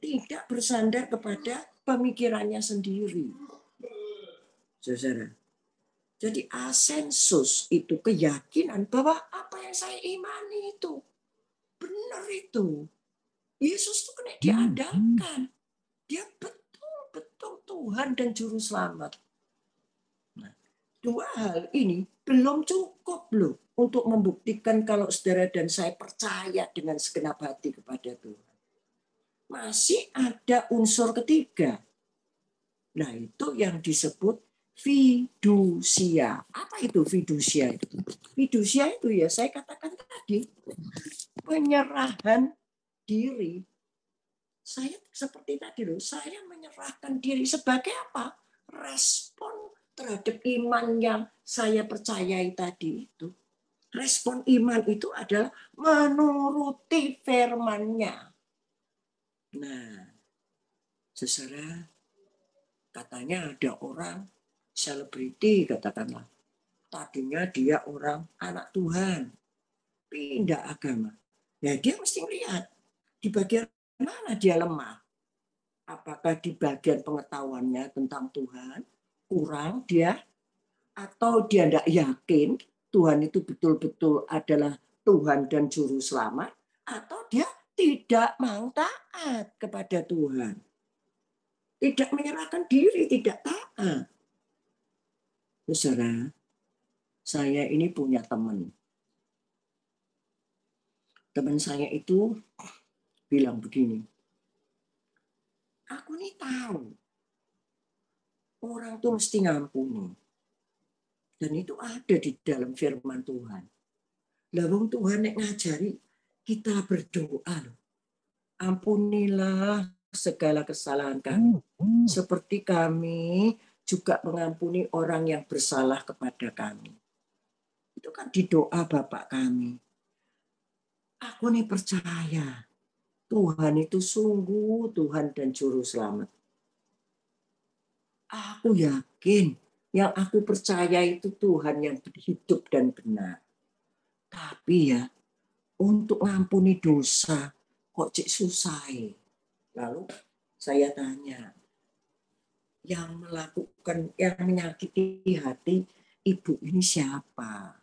Tidak bersandar kepada pemikirannya sendiri. Saudara. Jadi asensus itu keyakinan bahwa apa yang saya imani itu benar itu. Yesus itu kena diandalkan. Dia betul-betul Tuhan dan Juru Selamat. Nah, dua hal ini belum cukup loh untuk membuktikan kalau saudara dan saya percaya dengan segenap hati kepada Tuhan. Masih ada unsur ketiga. Nah, itu yang disebut fidusia. Apa itu fidusia itu? Fidusia itu ya saya katakan tadi penyerahan diri. Saya seperti tadi loh, saya menyerahkan diri sebagai apa? Respon terhadap iman yang saya percayai tadi itu. Respon iman itu adalah menuruti firman-Nya. Nah, saudara, katanya ada orang selebriti katakanlah. Tadinya dia orang anak Tuhan. Pindah agama. Ya dia mesti melihat di bagian mana dia lemah. Apakah di bagian pengetahuannya tentang Tuhan kurang dia, atau dia tidak yakin Tuhan itu betul-betul adalah Tuhan dan Juru Selamat, atau dia tidak mau taat kepada Tuhan. Tidak menyerahkan diri, tidak taat. Saudara, saya ini punya teman. Teman saya itu bilang begini, aku nih tahu orang tuh mesti ngampuni. Dan itu ada di dalam firman Tuhan. Lalu Tuhan yang ngajari kita berdoa. Ampunilah segala kesalahan kami. Seperti kami juga mengampuni orang yang bersalah kepada kami. Itu kan di doa Bapak kami. Aku nih percaya Tuhan itu sungguh Tuhan dan Juru Selamat. Aku yakin yang aku percaya itu Tuhan yang hidup dan benar. Tapi ya, untuk ngampuni dosa kok cik susah. Lalu saya tanya, yang melakukan, yang menyakiti hati ibu ini siapa?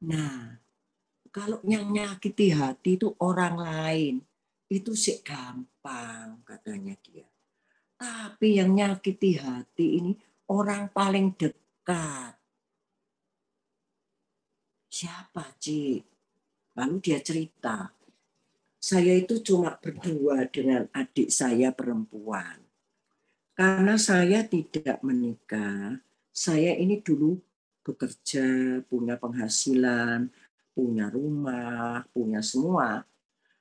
Nah, kalau yang menyakiti hati itu orang lain, itu sih gampang katanya dia. Tapi yang menyakiti hati ini orang paling dekat. Siapa, Cik? Lalu dia cerita, saya itu cuma berdua dengan adik saya perempuan. Karena saya tidak menikah, saya ini dulu bekerja, punya penghasilan, punya rumah, punya semua.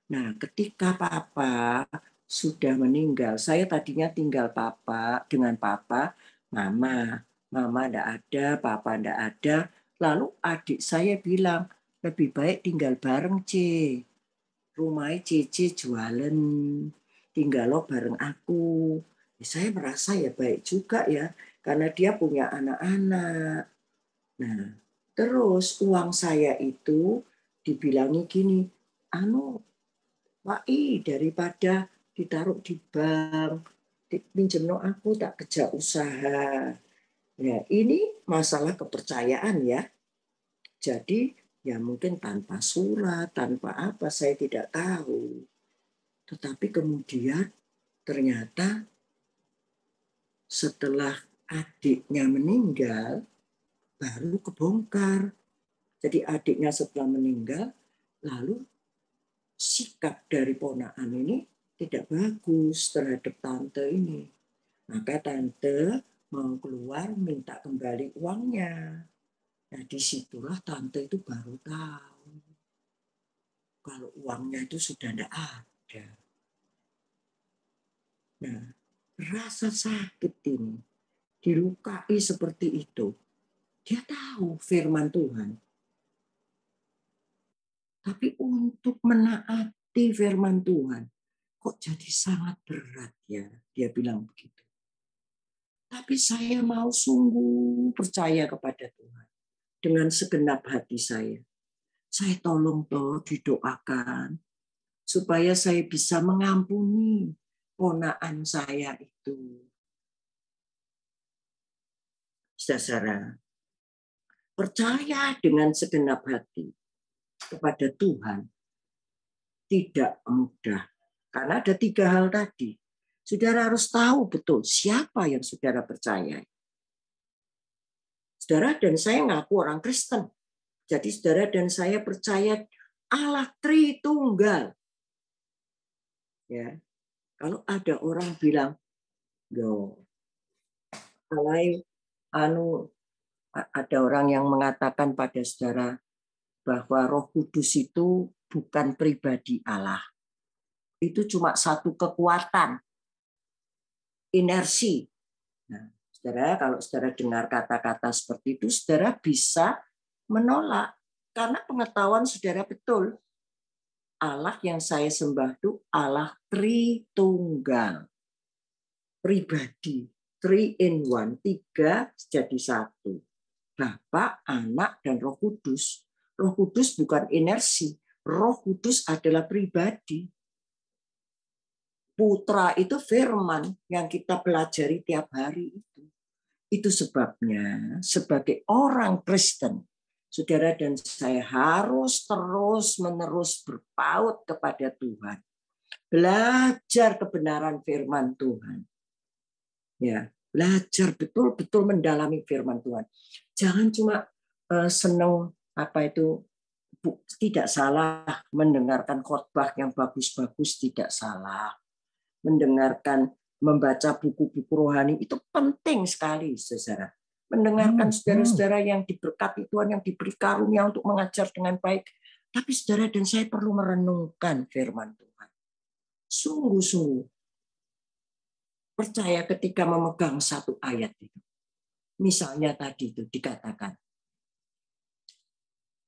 Nah, ketika papa sudah meninggal, saya tadinya tinggal papa dengan papa, mama. Mama enggak ada, papa enggak ada. Lalu adik saya bilang, lebih baik tinggal bareng, C. Rumahnya Cici jualan, tinggal lo bareng aku. Saya merasa ya baik juga ya, karena dia punya anak-anak. Nah, terus uang saya itu dibilangi gini, Pak daripada ditaruh di bank, pinjemno aku tak kerja usaha. Ya, ini masalah kepercayaan ya. Jadi ya mungkin tanpa surat, tanpa apa, saya tidak tahu. Tetapi kemudian ternyata setelah adiknya meninggal, baru kebongkar. Jadi adiknya setelah meninggal, lalu sikap dari ponakan ini tidak bagus terhadap tante ini. Maka tante mau keluar minta kembali uangnya. Nah disitulah tante itu baru tahu kalau uangnya itu sudah tidak ada. Nah, rasa sakit ini, dilukai seperti itu. Dia tahu firman Tuhan. Tapi untuk menaati firman Tuhan, kok jadi sangat berat ya, dia bilang begitu. Tapi saya mau sungguh percaya kepada Tuhan. Dengan segenap hati saya. Saya tolong toh didoakan supaya saya bisa mengampuni ponakan saya itu. Saudara, percaya dengan segenap hati kepada Tuhan tidak mudah. Karena ada 3 hal tadi. Saudara harus tahu betul siapa yang saudara percaya. Saudara dan saya ngaku orang Kristen. Jadi saudara dan saya percaya Allah Tritunggal. Ya. Kalau ada orang bilang, "Yo, ada orang yang mengatakan pada saudara bahwa Roh Kudus itu bukan pribadi Allah. Itu cuma satu kekuatan, inersi." Nah, saudara, kalau saudara dengar kata-kata seperti itu, saudara bisa menolak. Karena pengetahuan saudara betul. Allah yang saya sembah itu Allah Tritunggal. Pribadi. 3 in 1. 3 jadi 1. Bapa, Anak, dan Roh Kudus. Roh Kudus bukan inersi. Roh Kudus adalah pribadi. Putra itu firman yang kita pelajari tiap hari itu. Itu sebabnya sebagai orang Kristen, saudara dan saya harus terus-menerus berpaut kepada Tuhan. Belajar kebenaran firman Tuhan. Ya, belajar betul-betul mendalami firman Tuhan. Jangan cuma senang tidak salah mendengarkan khotbah yang bagus-bagus, tidak salah. Mendengarkan, membaca buku-buku rohani itu penting sekali, saudara. Mendengarkan saudara-saudara yang diberkati Tuhan, yang diberi karunia untuk mengajar dengan baik. Tapi saudara dan saya perlu merenungkan firman Tuhan. Sungguh-sungguh percaya ketika memegang satu ayat itu. Misalnya tadi itu dikatakan,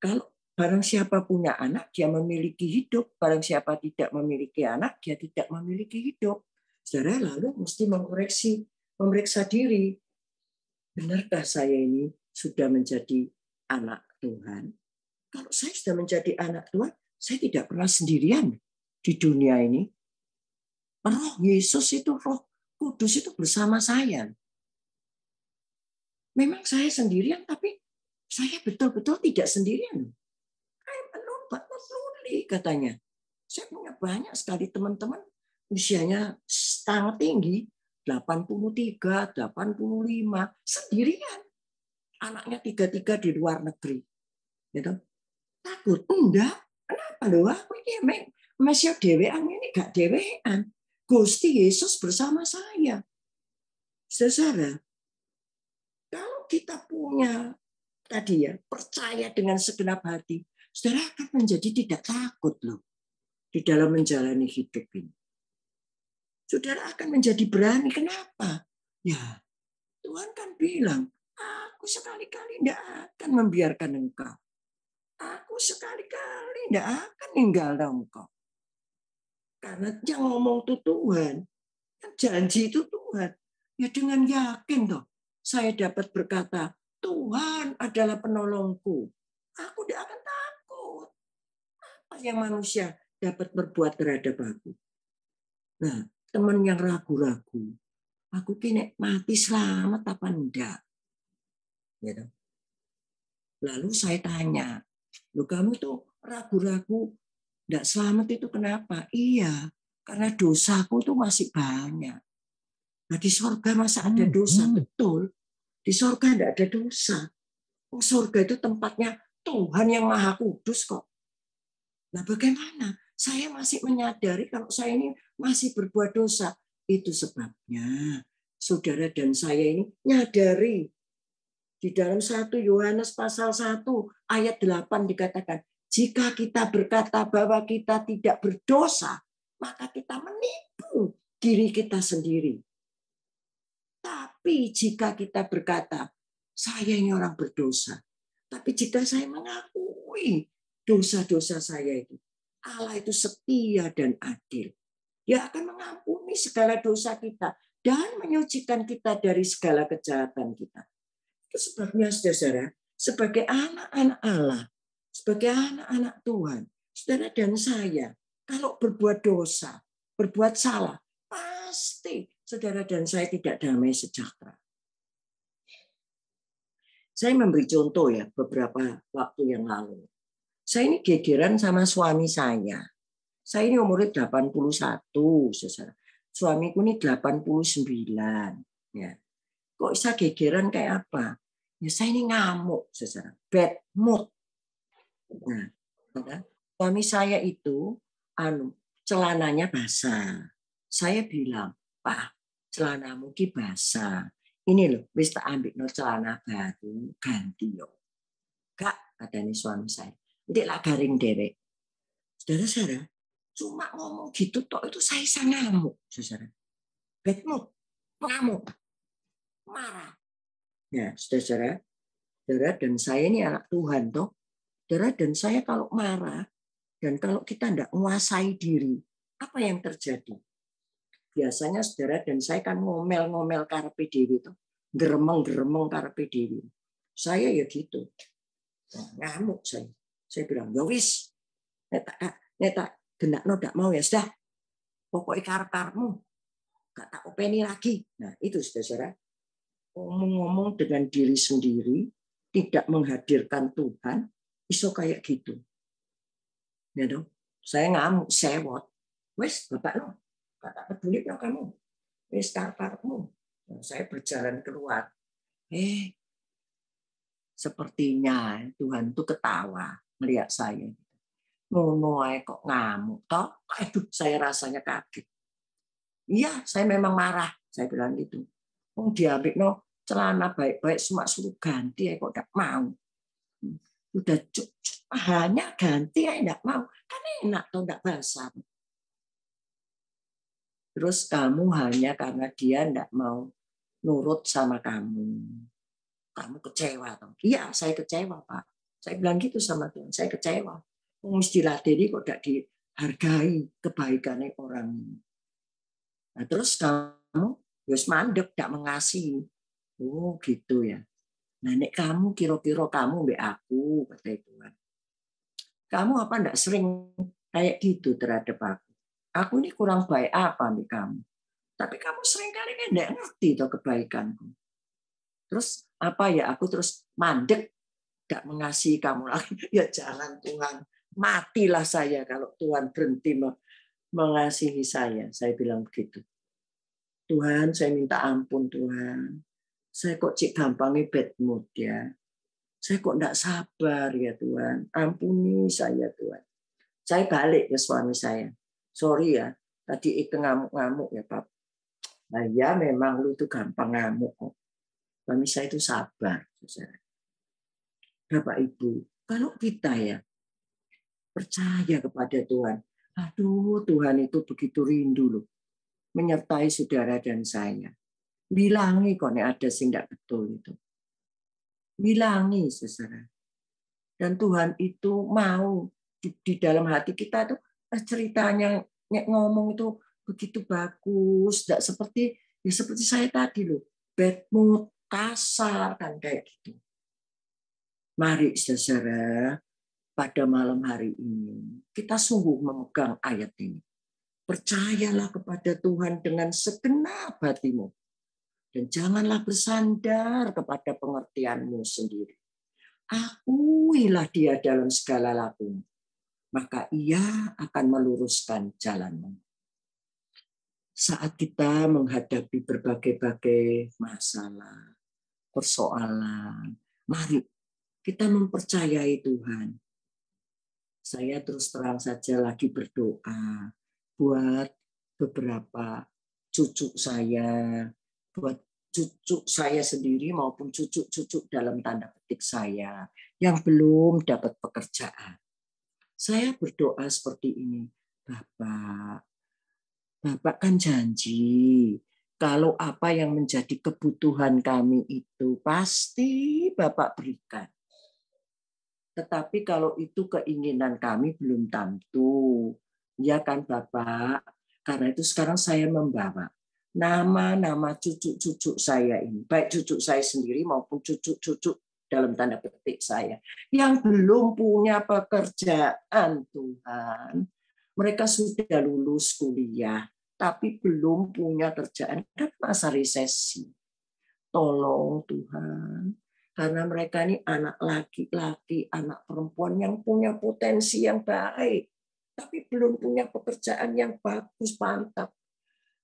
kalau barang siapa punya anak, dia memiliki hidup. Barang siapa tidak memiliki anak, dia tidak memiliki hidup. Saudara lalu mesti memeriksa diri. Benarkah saya ini sudah menjadi anak Tuhan? Kalau saya sudah menjadi anak Tuhan, saya tidak pernah sendirian di dunia ini. Roh Yesus itu, Roh Kudus itu bersama saya. Memang saya sendirian, tapi saya betul-betul tidak sendirian. Saya menuli katanya. Saya punya banyak sekali teman-teman usianya sangat tinggi, 83, 85, sendirian. Anaknya 3 di luar negeri. Gitu. Takut? Enggak. Kenapa loh? Aku ini Masih dewean ini gak dewean. Gusti Yesus bersama saya. Saudara, kalau kita punya tadi ya, percaya dengan segenap hati, saudara akan menjadi tidak takut loh di dalam menjalani hidup ini. Saudara akan menjadi berani. Kenapa? Ya, Tuhan kan bilang, aku sekali-kali tidak akan membiarkan engkau. Aku sekali-kali tidak akan tinggalkan engkau. Karena yang ngomong itu Tuhan, janji itu Tuhan. Ya dengan yakin toh, saya dapat berkata, Tuhan adalah penolongku. Aku tidak akan takut. Apa yang manusia dapat berbuat terhadap aku? Nah, teman yang ragu-ragu, aku kini mati selamat apa enggak? Gitu. Lalu saya tanya, loh kamu tuh ragu-ragu enggak selamat itu kenapa? Iya, karena dosaku tuh masih banyak. Nah di sorga masa ada dosa? Betul. Di sorga enggak ada dosa. Sorga itu tempatnya Tuhan yang Maha Kudus kok. Nah bagaimana? Saya masih menyadari kalau saya ini masih berbuat dosa. Itu sebabnya saudara dan saya ini nyadari. Di dalam 1 Yohanes pasal 1 ayat 8 dikatakan, jika kita berkata bahwa kita tidak berdosa, maka kita menipu diri kita sendiri. Tapi jika kita berkata, saya ini orang berdosa. Tapi jika saya mengakui dosa-dosa saya itu, Allah itu setia dan adil. Dia akan mengampuni segala dosa kita dan menyucikan kita dari segala kejahatan kita. Itu sebabnya, saudara, sebagai anak-anak Allah, sebagai anak-anak Tuhan, saudara dan saya, kalau berbuat dosa, berbuat salah, pasti saudara dan saya tidak damai sejahtera. Saya memberi contoh ya beberapa waktu yang lalu. Saya ini gegeran sama suami saya. Saya ini umurnya 81, saudara. Suamiku ini 89. Ya. Kok bisa gegeran kayak apa? Ya saya ini ngamuk, saudara. Bad mood. Nah, suami saya itu celananya basah. Saya bilang, Pak, celanamu ki basah. Ini loh, wis tak ambil no celana baru, ganti yo. Kak, katanya suami saya. Nanti lah garing dewek. Saudara-saudara, cuma ngomong gitu toh itu saya ngamuk, saudara. Bad mood, ngamuk, marah. Ya, saudara, dan saya ini anak Tuhan toh. Saudara dan saya kalau marah dan kalau kita tidak menguasai diri, apa yang terjadi? Biasanya saudara dan saya kan ngomel-ngomel karepe dhewe to. Geremeng-geremeng karepe dhewe. Saya ya gitu. Ngamuk saya. Saya bilang, "Ya wis. Nek tak genakno ndak mau ya sudah. Pokoke karep-karepmu. Gak tak openi lagi." Nah, itu saudara. Ngomong-ngomong dengan diri sendiri, tidak menghadirkan Tuhan, iso kayak gitu. Ya dong. Saya ngamuk, sewot. Wis, Bapak lo. Gak tak peduli lo kamu. Wis karep-karepmu. Nah, saya berjalan keluar. Sepertinya Tuhan tuh ketawa melihat saya. Ngono ae kok ngamuk toh. Aduh, saya rasanya kaget. Iya, saya memang marah. Saya bilang gitu. Diambil no celana baik-baik cuma suruh ganti kok enggak mau. Udah hanya ganti enggak mau. Kan enak toh enggak basah. Terus kamu hanya karena dia enggak mau nurut sama kamu. Kamu kecewa toh. Iya, saya kecewa, Pak. Saya bilang gitu sama Tuhan, saya kecewa. Mesti ladeni kok enggak dihargai kebaikannya orang ini. Nah, terus kamu wis mandek, enggak mengasihi. Oh, gitu ya. Nah, nek kamu kira-kira kamu mbek aku, kata Tuhan. Kamu apa enggak sering kayak gitu terhadap aku? Aku ini kurang baik apa mbek kamu? Tapi kamu sering kali kan enggak ngerti toh kebaikanku. Terus apa ya? Aku terus mandek, enggak mengasihi kamu lagi. Ya jangan Tuhan, matilah saya kalau Tuhan berhenti mengasihi saya. Saya bilang begitu. Tuhan, saya minta ampun Tuhan. Saya kok cik gampangnya bad mood ya. Saya kok enggak sabar ya Tuhan. Ampuni saya Tuhan. Saya balik ke suami saya. Sorry ya, tadi itu ngamuk-ngamuk ya Pak. Nah, ya memang lu itu gampang ngamuk kok. Suami saya itu sabar. Bapak Ibu, kalau kita ya percaya kepada Tuhan, aduh Tuhan itu begitu rindu loh menyertai saudara dan saya. Bilangi kok nek ada sing tidak betul itu. Bilangi saudara. Dan Tuhan itu mau di dalam hati kita tuh ceritanya ngomong itu begitu bagus, tidak seperti ya seperti saya tadi loh, bad mood, kasar kan kayak gitu. Mari saudara, pada malam hari ini kita sungguh memegang ayat ini. Percayalah kepada Tuhan dengan segenap hatimu. Dan janganlah bersandar kepada pengertianmu sendiri. Akuilah dia dalam segala lakumu. Maka ia akan meluruskan jalanmu. Saat kita menghadapi berbagai-bagai masalah, persoalan, mari kita mempercayai Tuhan. Saya terus terang saja lagi berdoa buat beberapa cucu saya, buat cucu saya sendiri maupun cucu-cucu dalam tanda petik saya yang belum dapat pekerjaan. Saya berdoa seperti ini, Bapak kan janji kalau apa yang menjadi kebutuhan kami itu pasti Bapak berikan. Tetapi kalau itu keinginan kami belum tentu. Ya kan Bapak? Karena itu sekarang saya membawa nama-nama cucu-cucu saya ini. Baik cucu saya sendiri maupun cucu-cucu dalam tanda petik saya. Yang belum punya pekerjaan Tuhan. Mereka sudah lulus kuliah. Tapi belum punya kerjaan. Kan masa resesi. Tolong Tuhan. Karena mereka ini anak laki-laki, anak perempuan yang punya potensi yang baik. Tapi belum punya pekerjaan yang bagus, mantap.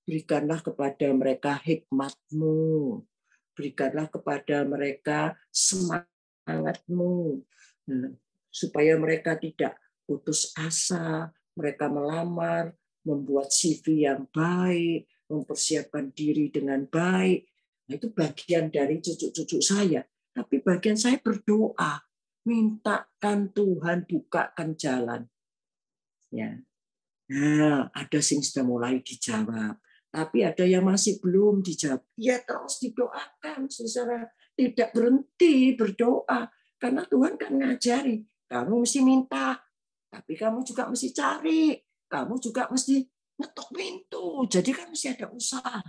Berikanlah kepada mereka hikmat-Mu. Berikanlah kepada mereka semangat-Mu. Supaya mereka tidak putus asa. Mereka melamar, membuat CV yang baik, mempersiapkan diri dengan baik. Nah, itu bagian dari cucu-cucu saya. Tapi bagian saya berdoa, mintakan Tuhan bukakan jalan. Ya. Nah, ada yang sudah mulai dijawab, tapi ada yang masih belum dijawab. Ya terus didoakan, saudara. Tidak berhenti berdoa, karena Tuhan kan ngajari. Kamu mesti minta, tapi kamu juga mesti cari. Kamu juga mesti ngetok pintu. Jadi kan mesti ada usaha.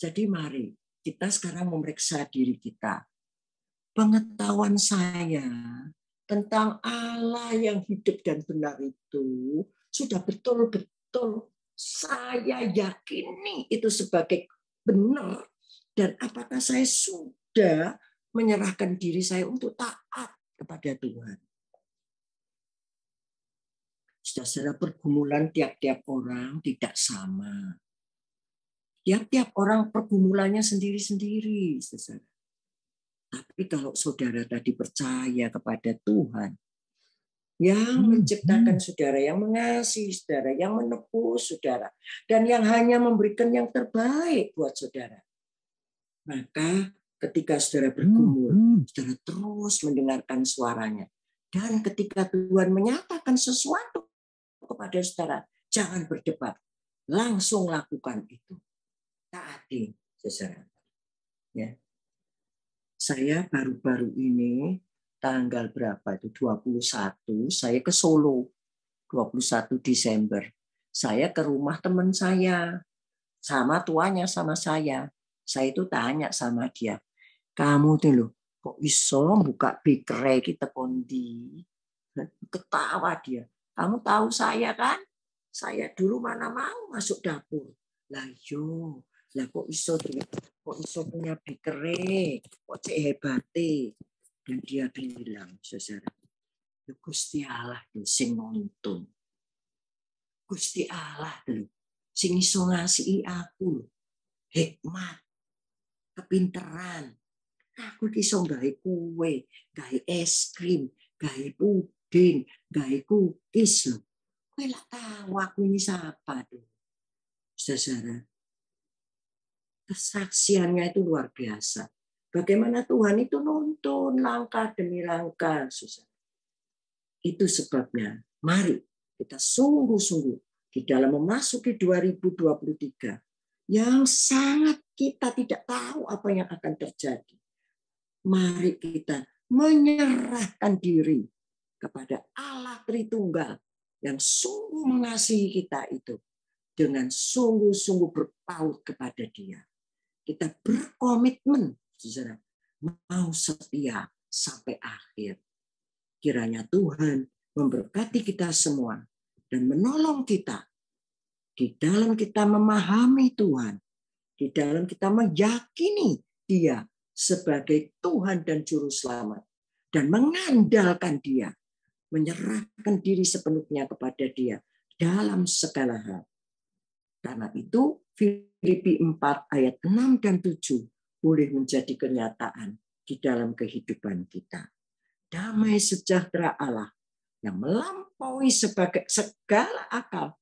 Jadi mari kita sekarang memeriksa diri kita. Pengetahuan saya tentang Allah yang hidup dan benar itu sudah betul-betul saya yakini itu sebagai benar. Dan apakah saya sudah menyerahkan diri saya untuk taat kepada Tuhan. Saudara, pergumulan tiap-tiap orang tidak sama. Tiap-tiap orang pergumulannya sendiri-sendiri, saudara. Tapi kalau saudara tadi percaya kepada Tuhan, yang menciptakan saudara, yang mengasihi saudara, yang menebus saudara, dan yang hanya memberikan yang terbaik buat saudara, maka ketika saudara bergumul, saudara terus mendengarkan suaranya. Dan ketika Tuhan menyatakan sesuatu kepada saudara, jangan berdebat, langsung lakukan itu. Taati, saudara. Ya. Saya baru-baru ini tanggal berapa itu 21 saya ke Solo 21 Desember. Saya ke rumah teman saya sama tuanya sama saya. Saya itu tanya sama dia, kamu tuh loh kok iso buka bakery kita kondi? Ketawa dia. Kamu tahu saya kan? Saya dulu mana mau masuk dapur. Lah yo, lah kok iso punya bakery, kok cek hebate. Dan dia bilang, saudara, Gusti Allah tuh sing nuntun. Gusti Allah tuh sing iso ngasihi aku hikmat, kepinteran. Aku iso gawe kue, gawe es krim, gawe puding. puding, gawe cookies loh. Kowe lah tahu aku ini siapa tuh. Saudara, kesaksiannya itu luar biasa. Bagaimana Tuhan itu nuntun langkah demi langkah, saudara. Itu sebabnya, mari kita sungguh-sungguh di dalam memasuki 2023 yang sangat kita tidak tahu apa yang akan terjadi. Mari kita menyerahkan diri kepada Allah Tritunggal yang sungguh mengasihi kita itu dengan sungguh-sungguh berpaut kepada Dia. Kita berkomitmen, saudara, mau setia sampai akhir. Kiranya Tuhan memberkati kita semua dan menolong kita di dalam kita memahami Tuhan, di dalam kita meyakini Dia sebagai Tuhan dan Juru Selamat, dan mengandalkan Dia, menyerahkan diri sepenuhnya kepada Dia dalam segala hal. Karena itu Filipi 4 ayat 6 dan 7 boleh menjadi kenyataan di dalam kehidupan kita. Damai sejahtera Allah yang melampaui sebagai segala akal,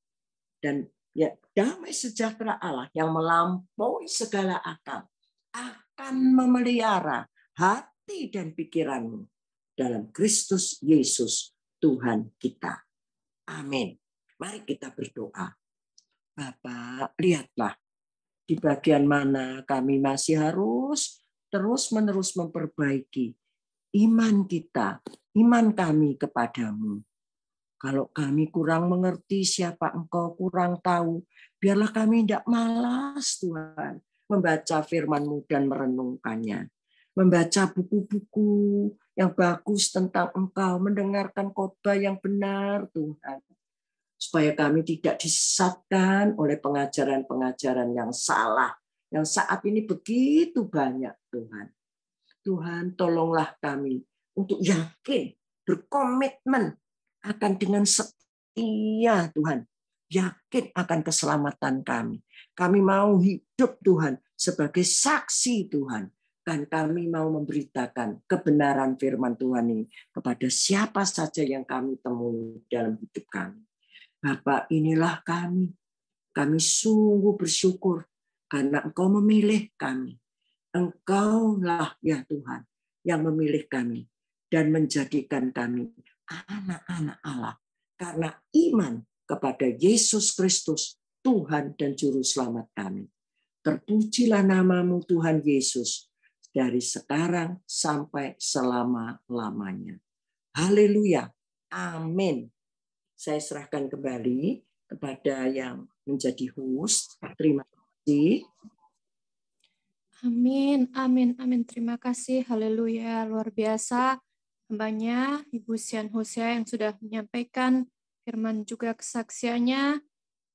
dan ya, damai sejahtera Allah yang melampaui segala akal akan memelihara hati dan pikiranmu dalam Kristus Yesus Tuhan kita. Amin. Mari kita berdoa. Bapak, lihatlah di bagian mana kami masih harus terus-menerus memperbaiki iman kita, iman kami kepadamu. Kalau kami kurang mengerti siapa Engkau, kurang tahu, biarlah kami tidak malas Tuhan membaca firman-Mu dan merenungkannya. Membaca buku-buku yang bagus tentang Engkau, mendengarkan khotbah yang benar Tuhan. Supaya kami tidak disesatkan oleh pengajaran-pengajaran yang salah, yang saat ini begitu banyak Tuhan. Tuhan, tolonglah kami untuk yakin, berkomitmen akan dengan setia Tuhan, yakin akan keselamatan kami. Kami mau hidup Tuhan sebagai saksi Tuhan, dan kami mau memberitakan kebenaran firman Tuhan ini kepada siapa saja yang kami temui dalam hidup kami. Bapak, inilah kami. Kami sungguh bersyukur karena Engkau memilih kami. Engkaulah ya Tuhan yang memilih kami dan menjadikan kami anak-anak Allah karena iman kepada Yesus Kristus, Tuhan dan Juru Selamat kami. Terpujilah nama-Mu Tuhan Yesus dari sekarang sampai selama-lamanya. Haleluya. Amin. Saya serahkan kembali kepada yang menjadi host. Terima kasih. Amin, amin, amin. Terima kasih. Haleluya. Luar biasa. Hambanya Ibu Sian Hosea yang sudah menyampaikan firman juga kesaksiannya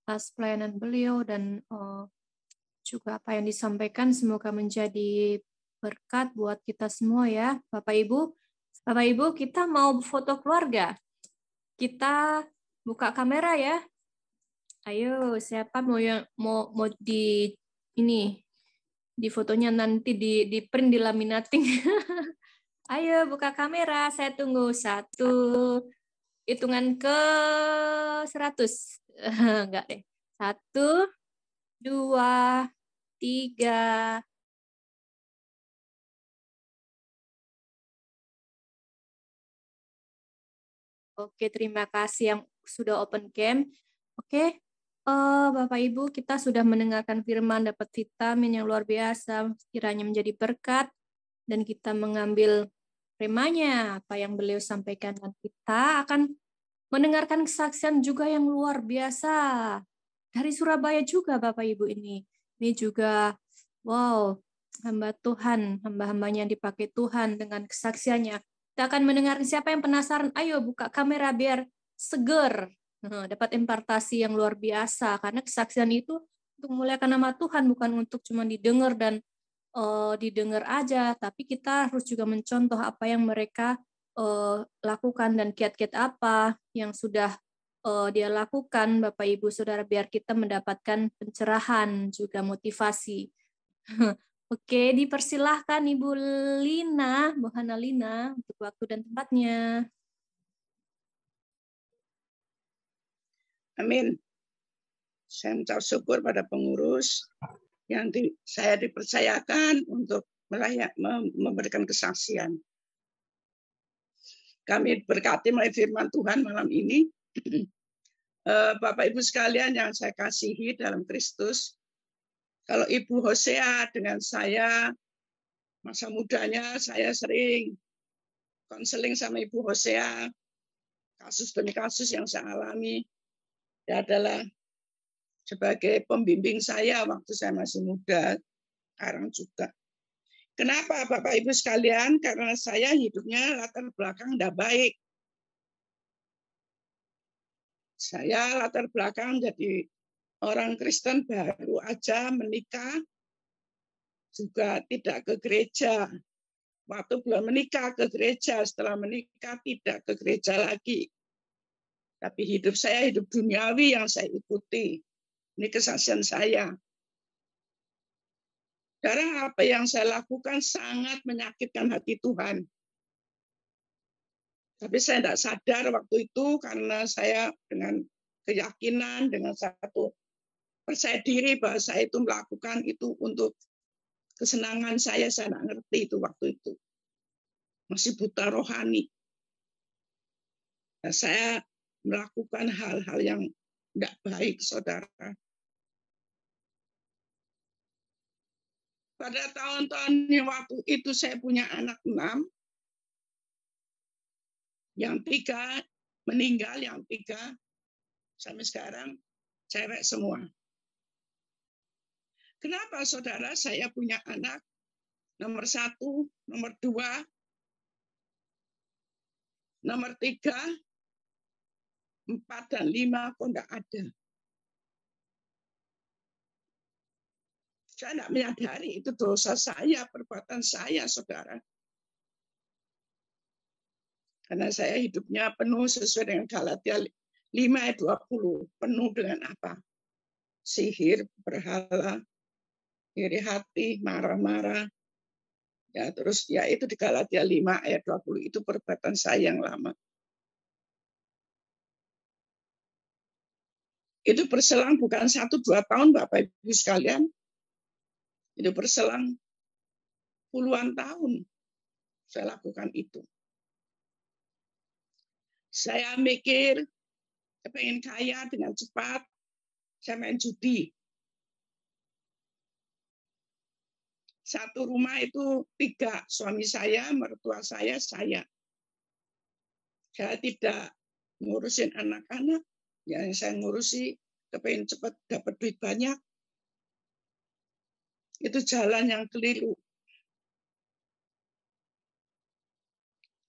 atas pelayanan beliau dan juga apa yang disampaikan semoga menjadi berkat buat kita semua ya. Bapak Ibu kita mau foto keluarga. Kita buka kamera ya. Ayo, siapa mau di ini di fotonya nanti di print di laminating. Ayo buka kamera, saya tunggu 1, hitungan ke 100. Enggak deh. 1, 2, 3. Oke, terima kasih yang sudah open cam. Oke, Bapak Ibu, kita sudah mendengarkan firman, dapat vitamin yang luar biasa, kiranya menjadi berkat, dan kita mengambil temanya, apa yang beliau sampaikan, dan kita akan mendengarkan kesaksian juga yang luar biasa. Dari Surabaya juga Bapak Ibu ini. Ini juga, wow, hamba Tuhan, hamba-hambanya yang dipakai Tuhan dengan kesaksiannya. Kita akan mendengar siapa yang penasaran, ayo buka kamera biar seger. Dapat impartasi yang luar biasa, karena kesaksian itu untuk memuliakan nama Tuhan, bukan untuk cuma didengar dan didengar aja, tapi kita harus juga mencontoh apa yang mereka lakukan dan kiat-kiat apa yang sudah dia lakukan, Bapak Ibu Saudara, biar kita mendapatkan pencerahan juga motivasi. Oke, dipersilahkan Ibu Lina, Bu Hana Lina, untuk waktu dan tempatnya. Amin. Saya mengucap syukur pada pengurus yang saya dipercayakan untuk memberikan kesaksian. Kami berkati melalui firman Tuhan malam ini. Bapak Ibu sekalian yang saya kasihi dalam Kristus, kalau Ibu Hosea dengan saya, masa mudanya saya sering konseling sama Ibu Hosea, kasus demi kasus yang saya alami. Dia adalah sebagai pembimbing saya waktu saya masih muda, sekarang juga. Kenapa Bapak Ibu sekalian? Karena saya hidupnya latar belakang tidak baik. Saya latar belakang jadi orang Kristen baru aja menikah, juga tidak ke gereja. Waktu belum menikah ke gereja, setelah menikah tidak ke gereja lagi. Tapi hidup saya hidup duniawi yang saya ikuti. Ini kesaksian saya. Karena apa yang saya lakukan sangat menyakitkan hati Tuhan. Tapi saya tidak sadar waktu itu karena saya dengan keyakinan, dengan satu percaya diri bahwa saya itu melakukan itu untuk kesenangan saya tidak ngerti itu waktu itu. Masih buta rohani. Nah, saya melakukan hal-hal yang tidak baik, saudara. Pada tahun-tahun waktu itu saya punya anak 6, yang 3 meninggal, yang 3 sampai sekarang cewek semua. Kenapa saudara saya punya anak nomor 1, nomor 2, nomor 3, 4 dan 5 kok enggak ada? Saya tidak menyadari itu dosa saya, perbuatan saya, saudara. Karena saya hidupnya penuh sesuai dengan Galatia 5:20. Penuh dengan apa? Sihir, berhala, iri hati, marah-marah. Ya, terus ya itu di Galatia 5:20 itu perbuatan saya yang lama. Itu berselang bukan 1-2 tahun, Bapak Ibu sekalian. Itu berselang puluhan tahun saya lakukan itu. Saya mikir, saya pengen kaya dengan cepat, saya main judi. Satu rumah itu 3, suami saya, mertua saya, saya. Saya tidak ngurusin anak-anak, yang saya ngurusi, kepengen cepat dapat duit banyak. Itu jalan yang keliru.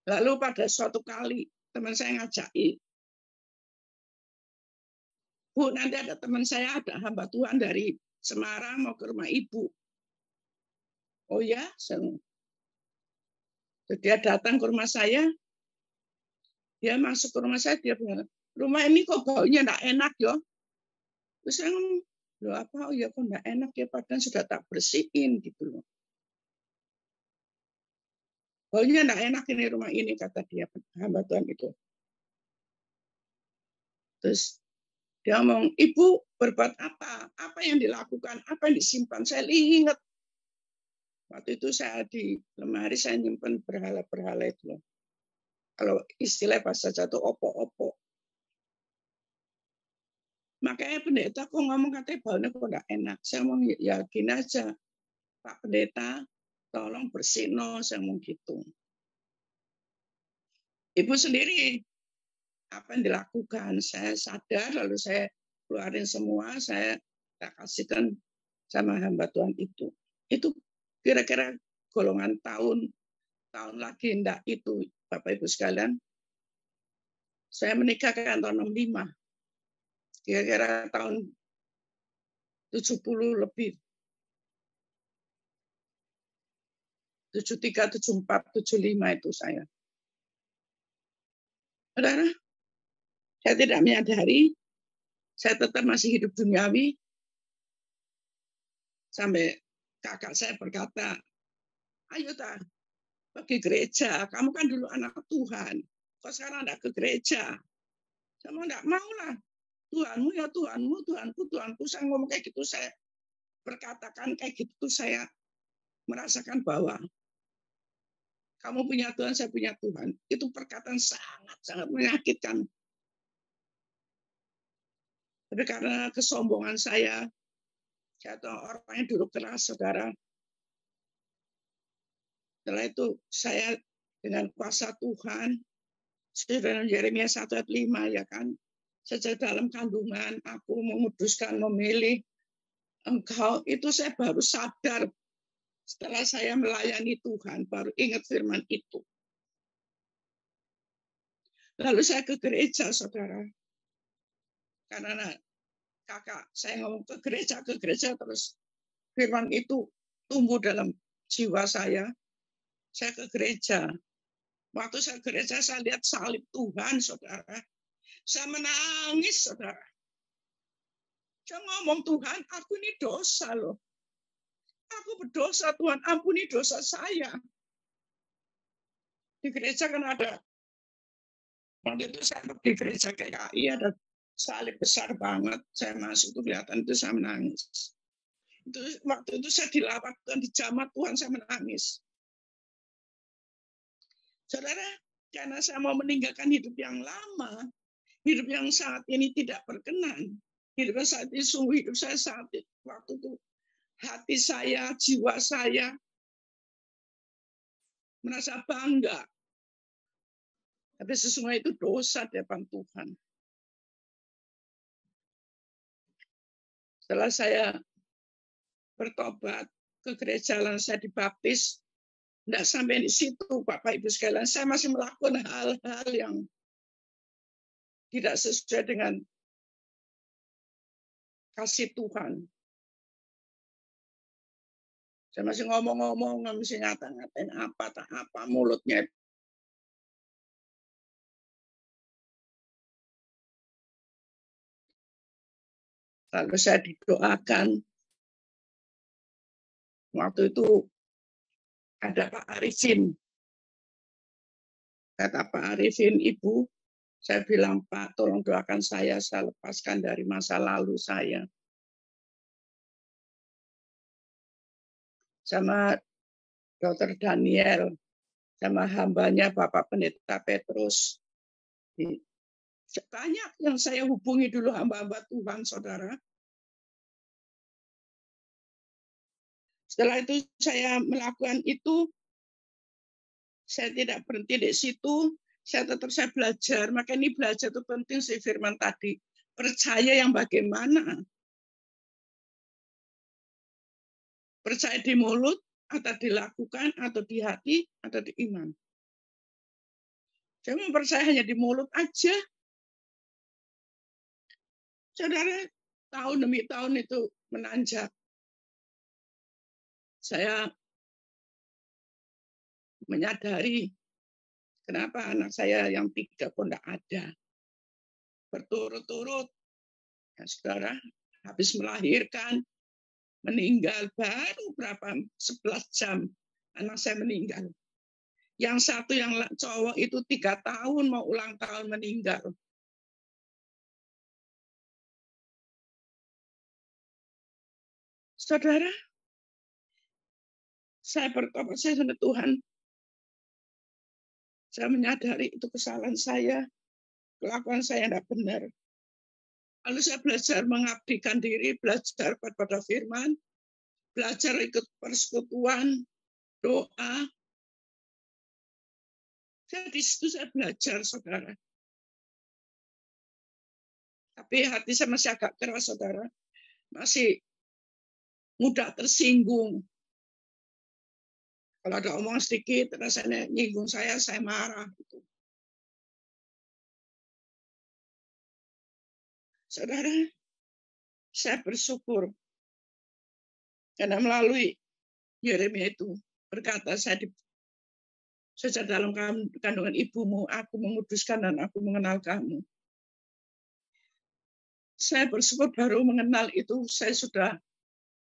Lalu pada suatu kali, teman saya ngajaki, Bu, nanti ada teman saya, ada hamba Tuhan dari Semarang mau ke rumah ibu. Oh ya, dia datang ke rumah saya, dia masuk ke rumah saya, dia bilang, rumah ini kok baunya enggak enak ya. Terus saya ngomong, loh apa, oh ya kok enggak enak ya, padahal sudah tak bersihin gitu loh. Baunya enggak enak ini rumah ini, kata dia, hamba Tuhan itu. Terus dia ngomong, Ibu berbuat apa? Apa yang dilakukan? Apa yang disimpan? Saya ingat. Waktu itu saya di lemari, saya nyimpan berhala-berhala itu loh. Kalau istilah bahasa jatuh opo-opo. Makanya pendeta kok ngomong katanya baunya kok enggak enak. Saya ngomong, ya gini aja. Pak Pendeta, tolong bersihno, saya ngomong gitu. Ibu sendiri, apa yang dilakukan? Saya sadar, lalu saya keluarin semua, saya kasihkan sama hamba Tuhan itu. Itu kira-kira golongan tahun lagi enggak itu, Bapak Ibu sekalian. Saya menikah kan tahun 65. Kira-kira tahun 70 lebih. 73, 74, 75 itu saya. Saudara, saya tidak menyadari, saya tetap masih hidup duniawi. Sampai kakak saya berkata, ayo pergi gereja, kamu kan dulu anak Tuhan, kok sekarang enggak ke gereja? Saya mau enggak mau lah. Tuhanmu ya Tuhanmu, Tuhanku, Tuhanku. Saya ngomong kayak gitu, saya berkatakan kayak gitu, saya merasakan bahwa kamu punya Tuhan, saya punya Tuhan. Itu perkataan sangat-sangat menyakitkan. Tapi karena kesombongan saya tahu orang yang dulu keras, saudara. Setelah itu saya dengan kuasa Tuhan, dalam Yeremia 1 ayat 5, ya kan, sejak dalam kandungan aku memutuskan memilih engkau. Itu saya baru sadar setelah saya melayani Tuhan, baru ingat firman itu. Lalu saya ke gereja, saudara. Karena kakak saya ngomong ke gereja, terus firman itu tumbuh dalam jiwa saya. Saya ke gereja. Waktu saya ke gereja, saya lihat salib Tuhan, saudara. Saya menangis, saudara. Saya ngomong, Tuhan, aku ini dosa loh. Aku berdosa, Tuhan, ampuni dosa saya. Di gereja kan ada. Waktu itu saya di gereja GKI, ada salib besar banget. Saya masuk tuh kelihatan itu, saya menangis. Waktu itu saya dilawatkan di jamaah Tuhan, saya menangis. Saudara, karena saya mau meninggalkan hidup yang lama, hidup yang saat ini tidak berkenan, hidup yang saat ini sungguh hidup saya saat itu, waktu itu hati saya, jiwa saya merasa bangga. Tapi sesungguhnya itu dosa di depan Tuhan. Setelah saya bertobat ke gereja, lalu saya dibaptis, tidak sampai di situ, Bapak Ibu sekalian, saya masih melakukan hal-hal yang tidak sesuai dengan kasih Tuhan. Saya masih ngomong-ngomong, masih ngata-ngatain apa, tak apa, mulutnya. Lalu saya didoakan. Waktu itu ada Pak Arifin. Kata Pak Arifin, Ibu, saya bilang, Pak, tolong doakan saya lepaskan dari masa lalu saya. Sama Dr. Daniel, sama hambanya Bapak Pendeta Petrus. Banyak yang saya hubungi dulu hamba-hamba Tuhan, saudara. Setelah itu saya melakukan itu, saya tidak berhenti di situ, saya belajar. Maka ini belajar itu penting sih firman tadi. Percaya yang bagaimana? Percaya di mulut, atau dilakukan, atau di hati, atau di iman. Saya percaya hanya di mulut aja. Saudara, tahun demi tahun itu menanjak. Saya menyadari kenapa anak saya yang 3 pun tidak ada. Berturut-turut, ya, saudara, habis melahirkan, meninggal, baru 11 jam anak saya meninggal. Yang satu yang cowok itu 3 tahun mau ulang tahun meninggal. Saudara, saya bertobat, saya sama Tuhan. Saya menyadari itu kesalahan saya, kelakuan saya tidak benar. Lalu saya belajar mengabdikan diri, belajar pada firman, belajar ikut persekutuan, doa. Di situ saya belajar, saudara. Tapi hati saya masih agak keras, saudara. Masih mudah tersinggung. Kalau ada omong sedikit, rasanya nyinggung saya marah. Gitu. Saudara, saya bersyukur karena melalui Yeremia itu berkata, sejak dalam kandungan ibumu, aku memutuskan dan aku mengenal kamu. Saya bersyukur baru mengenal itu, saya sudah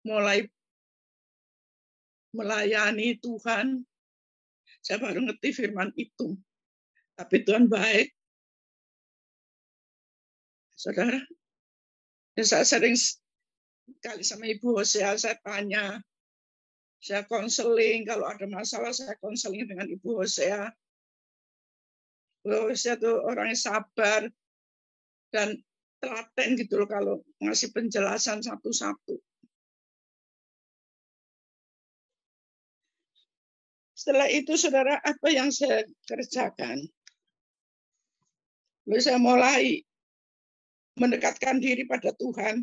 mulai melayani Tuhan. Saya baru ngerti firman itu. Tapi Tuhan baik. Saudara, Dan saya sering kali sama Ibu Hosea, saya tanya, saya konseling, kalau ada masalah saya konseling dengan Ibu Hosea. Ibu Hosea itu orangnya sabar dan telaten gitu loh kalau ngasih penjelasan satu-satu. Setelah itu, saudara, apa yang saya kerjakan? Lalu saya mulai mendekatkan diri pada Tuhan,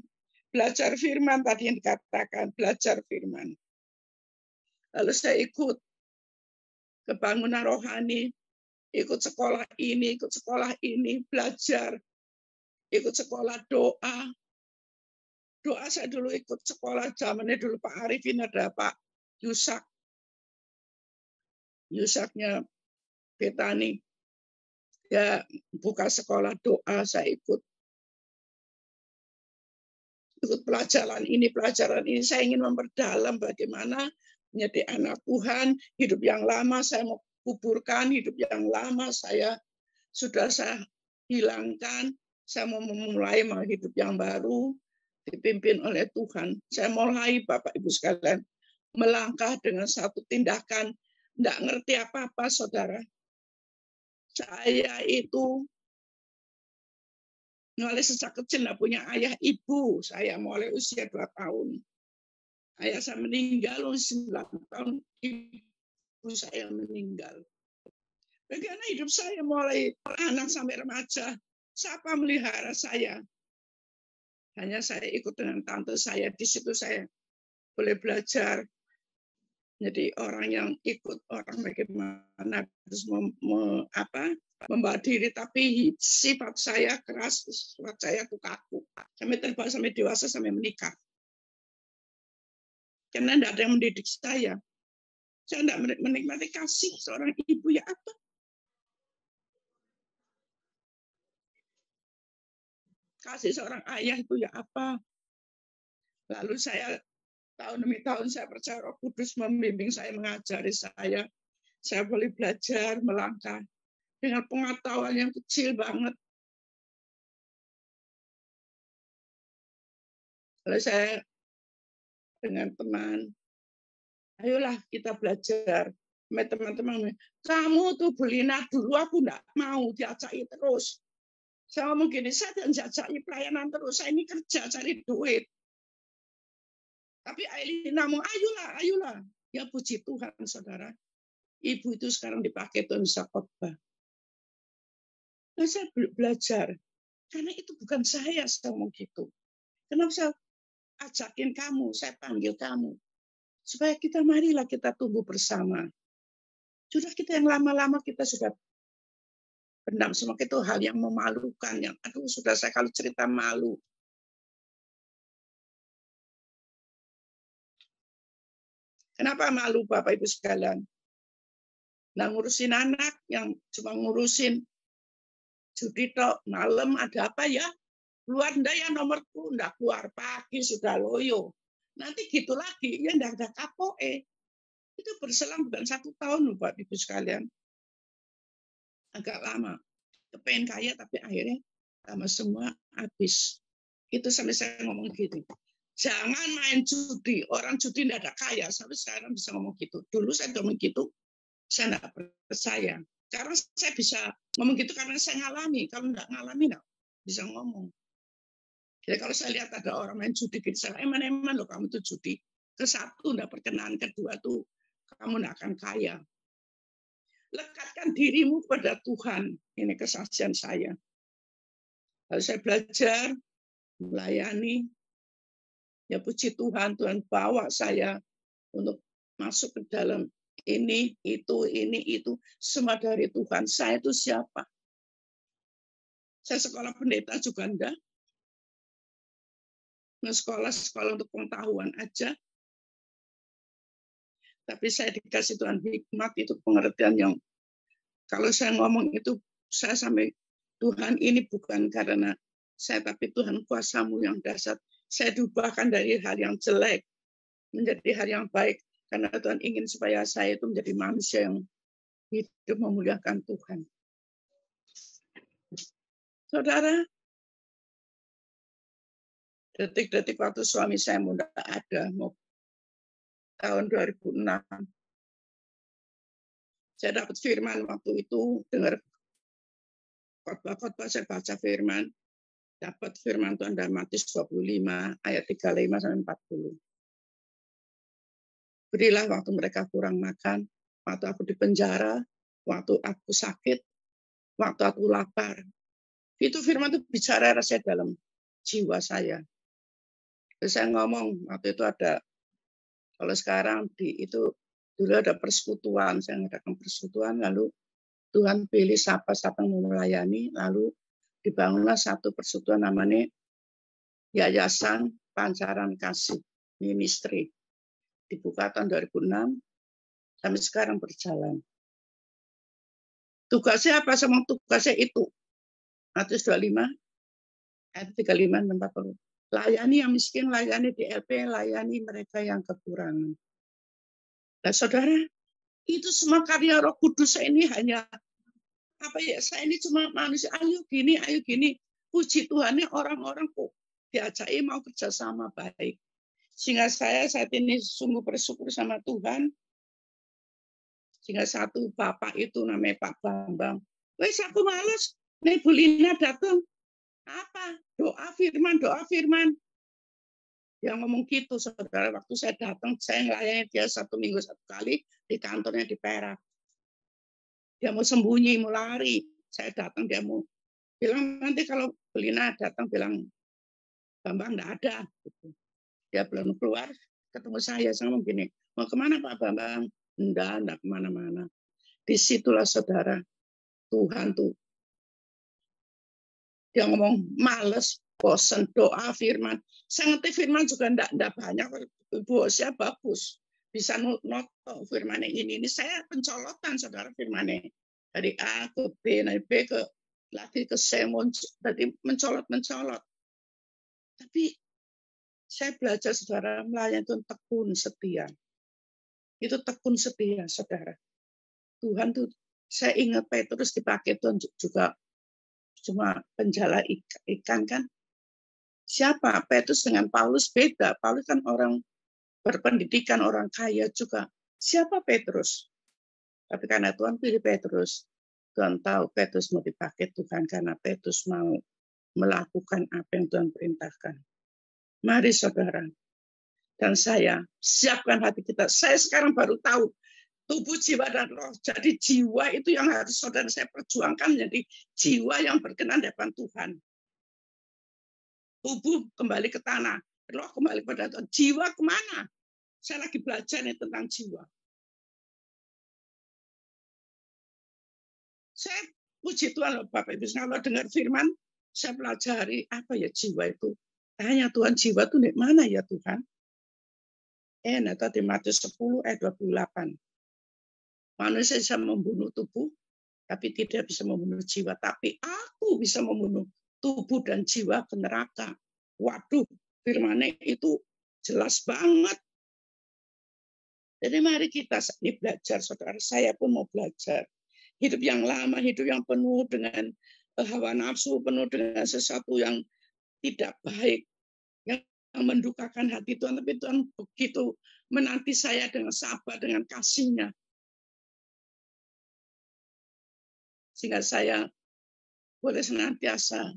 belajar firman tadi yang dikatakan, belajar firman. Lalu saya ikut kebangunan rohani, ikut sekolah ini, belajar, ikut sekolah doa. Doa saya dulu ikut sekolah, zamannya dulu Pak Arifin ada Pak Yusak. Yusaknya Betani. Ya, buka sekolah doa, saya ikut pelajaran ini. Saya ingin memperdalam bagaimana menjadi anak Tuhan, hidup yang lama saya mau kuburkan, hidup yang lama saya hilangkan, saya mau memulai hidup yang baru, dipimpin oleh Tuhan. Saya mulai, Bapak Ibu sekalian, melangkah dengan satu tindakan, tidak ngerti apa-apa, saudara. Saya itu mulai sejak kecil tidak punya ayah ibu. Saya mulai usia 2 tahun. Ayah saya meninggal umur 9 tahun. Ibu saya meninggal. Bagaimana hidup saya mulai anak sampai remaja? Siapa melihara saya? Hanya saya ikut dengan tante saya. Di situ saya boleh belajar. Jadi orang yang ikut orang bagaimana harus membawa diri, tapi sifat saya keras, sifat saya itu kaku. Sampai terbawa, sampai dewasa, sampai menikah. Karena tidak ada yang mendidik saya. Saya tidak menikmati kasih seorang ibu, ya apa? Kasih seorang ayah itu ya apa? Lalu saya tahun demi tahun saya percaya Roh Kudus membimbing saya, mengajari saya. Saya boleh belajar, melangkah dengan pengetahuan yang kecil banget. Lalu saya dengan teman, ayolah kita belajar. Teman-teman, kamu tuh beli dulu, aku enggak mau diajaki terus. Saya ngomong gini, saya dan jajaki pelayanan terus, saya ini kerja cari duit. Tapi Ailina mau, ayolah. Ya puji Tuhan, saudara. Ibu itu sekarang dipakai Tuhan bisa khotbah. Nah, saya belajar. Karena itu bukan saya ngomong gitu. Kenapa saya ajakin kamu, saya panggil kamu. Supaya marilah kita tumbuh bersama. Sudah kita yang lama-lama kita sudah pendam semua itu hal yang memalukan. Sudah saya kalau cerita malu. Kenapa malu Bapak Ibu sekalian? Nah, ngurusin anak yang cuma ngurusin judi tok, malam ada apa ya? Keluar ndak ya nomorku, ndak keluar pagi sudah loyo. Nanti gitu lagi, ya ndak ada kapoe. Itu berselang bukan 1 tahun Bapak Ibu sekalian. Agak lama. Kepengen kaya tapi akhirnya sama semua habis. Itu sampai saya ngomong gitu. Jangan main judi. Orang judi tidak ada kaya. Sampai sekarang bisa ngomong gitu. Dulu saya ngomong gitu, saya tidak percaya. Karena saya bisa ngomong gitu karena saya ngalami. Kalau tidak ngalami, tidak bisa ngomong. Jadi kalau saya lihat ada orang main judi, gitu, saya eman-eman loh kamu itu judi. Ke-1 tidak berkenan, kedua tuh kamu tidak akan kaya. Lekatkan dirimu pada Tuhan. Ini kesaksian saya. Lalu saya belajar, melayani. Ya puji Tuhan, Tuhan bawa saya untuk masuk ke dalam ini, itu. Semua dari Tuhan. Saya itu siapa? Saya sekolah pendeta juga enggak. Sekolah untuk pengetahuan aja. Tapi saya dikasih Tuhan hikmat, itu pengertian yang kalau saya ngomong itu, saya sampai Tuhan ini bukan karena saya, tapi Tuhan kuasamu yang dahsyat. Saya diubahkan dari hal yang jelek menjadi hal yang baik. Karena Tuhan ingin supaya saya itu menjadi manusia yang hidup memuliakan Tuhan. Saudara, Detik-detik waktu suami saya muda ada, mau tahun 2006. Saya dapat firman waktu itu, dengar khotbah-khotbah, saya baca firman, dapat firman Tuhan dalam Matius 25, ayat 35-40. Berilah waktu mereka kurang makan, waktu aku di penjara, waktu aku sakit, waktu aku lapar. Itu firman itu bicara rasa dalam jiwa saya. Terus saya ngomong, waktu itu ada, kalau sekarang itu dulu ada persekutuan, saya ngadakan persekutuan, lalu Tuhan pilih siapa-siapa yang melayani, lalu dibangunlah satu persekutuan namanya Yayasan Pancaran Kasih Ministry. Dibuka tahun 2006, sampai sekarang berjalan. Tugasnya apa? Sama tugasnya itu. Matius 25, ayat 35-40. Layani yang miskin, layani DLP, layani mereka yang kekurangan. Nah, saudara, itu semua karya Roh Kudus. Ini hanya apa ya? Saya ini cuma manusia. Ayo gini. Puji Tuhannya orang-orang kok diajaki mau kerjasama baik. Sehingga saya saat ini sungguh bersyukur sama Tuhan. Sehingga satu bapak itu namanya Pak Bambang. Wes aku males. Nih Bu Lina datang. Apa? Doa firman. Yang ngomong gitu, saudara. Waktu saya datang, saya melayani dia 1 minggu 1 kali di kantornya di Perak. Dia mau sembunyi, mau lari. Saya datang, dia mau bilang, nanti kalau Bu Lina datang, bilang, Bambang enggak ada. Dia belum keluar, ketemu saya ngomong gini, mau kemana Pak Bambang? Enggak kemana-mana. Disitulah saudara, Tuhan tuh. Dia ngomong males, bosan, doa, firman. Saya ngerti firman juga enggak banyak. Bosnya bagus. Bisa noto firman ini. Ini saya pencolotan saudara firmannya. Dari A ke B, dari B ke lagi ke C, jadi mencolot. Tapi saya belajar saudara melayani itu tekun setia. Itu tekun setia saudara. Tuhan tuh, saya ingat Petrus dipakai Tuhan juga cuma penjala ikan kan. Siapa? Petrus dengan Paulus beda. Paulus kan orang berpendidikan, orang kaya juga. Siapa Petrus? Tapi karena Tuhan pilih Petrus, Tuhan tahu Petrus mau dipakai Tuhan karena Petrus mau melakukan apa yang Tuhan perintahkan. Mari saudara, dan saya siapkan hati kita. Saya sekarang baru tahu tubuh, jiwa, dan roh. Jadi jiwa itu yang harus saudara saya perjuangkan, jadi jiwa yang berkenan di depan Tuhan. Tubuh kembali ke tanah, roh kembali pada Tuhan. Jiwa kemana? Saya lagi belajar nih tentang jiwa. Saya puji Tuhan loh Bapak Ibu, kalau dengar firman, saya pelajari apa ya jiwa itu. Tanya Tuhan, jiwa itu di mana ya Tuhan? Tadi Matius 10 ayat 28. Manusia bisa membunuh tubuh, tapi tidak bisa membunuh jiwa. Tapi aku bisa membunuh tubuh dan jiwa ke neraka. Waduh, firman-nya itu jelas banget. Jadi mari kita ini belajar, saudara. Saya pun mau belajar. Hidup yang lama, hidup yang penuh dengan hawa nafsu, penuh dengan sesuatu yang tidak baik, yang mendukakan hati Tuhan. Tapi Tuhan begitu menanti saya dengan sabar, dengan kasih-Nya. Sehingga saya boleh senantiasa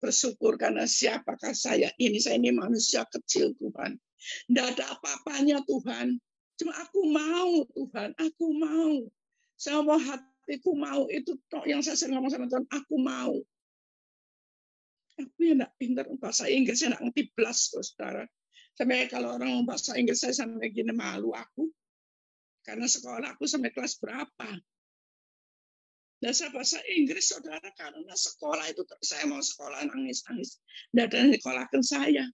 bersyukur karena siapakah saya ini? Saya ini manusia kecil Tuhan. Tidak ada apa-apanya Tuhan. Cuma aku mau Tuhan, aku mau. Saya mau hatiku mau. Itu yang saya sering ngomong sama Tuhan, aku mau. Aku ya tidak pintar bahasa Inggris, saya tidak ngerti belas, saudara. Sampai kalau orang ngomong bahasa Inggris, saya sampai gini malu aku. Karena sekolah aku sampai kelas berapa. Dan saya bahasa Inggris, saudara, karena sekolah itu, saya mau sekolah nangis-nangis. Tidak ada yang sekolahkan saya.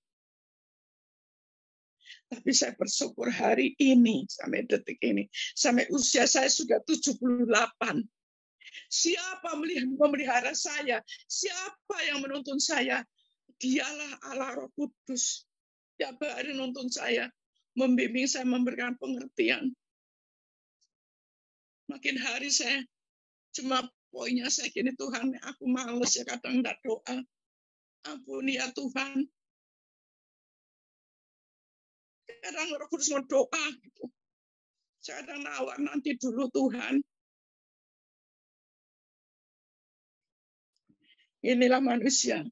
Tapi saya bersyukur hari ini, sampai detik ini, sampai usia saya sudah 78. Siapa memelihara saya? Siapa yang menuntun saya? Dialah Allah Roh Kudus. Tiap hari menuntun saya, membimbing saya, memberikan pengertian. Makin hari saya cuma Poinnya saya gini, Tuhan, aku males ya kadang enggak doa. Ampuni ya Tuhan. Kadang Roh Kudus mau doa gitu. Saya kadang nawar nanti dulu Tuhan. Inilah manusia.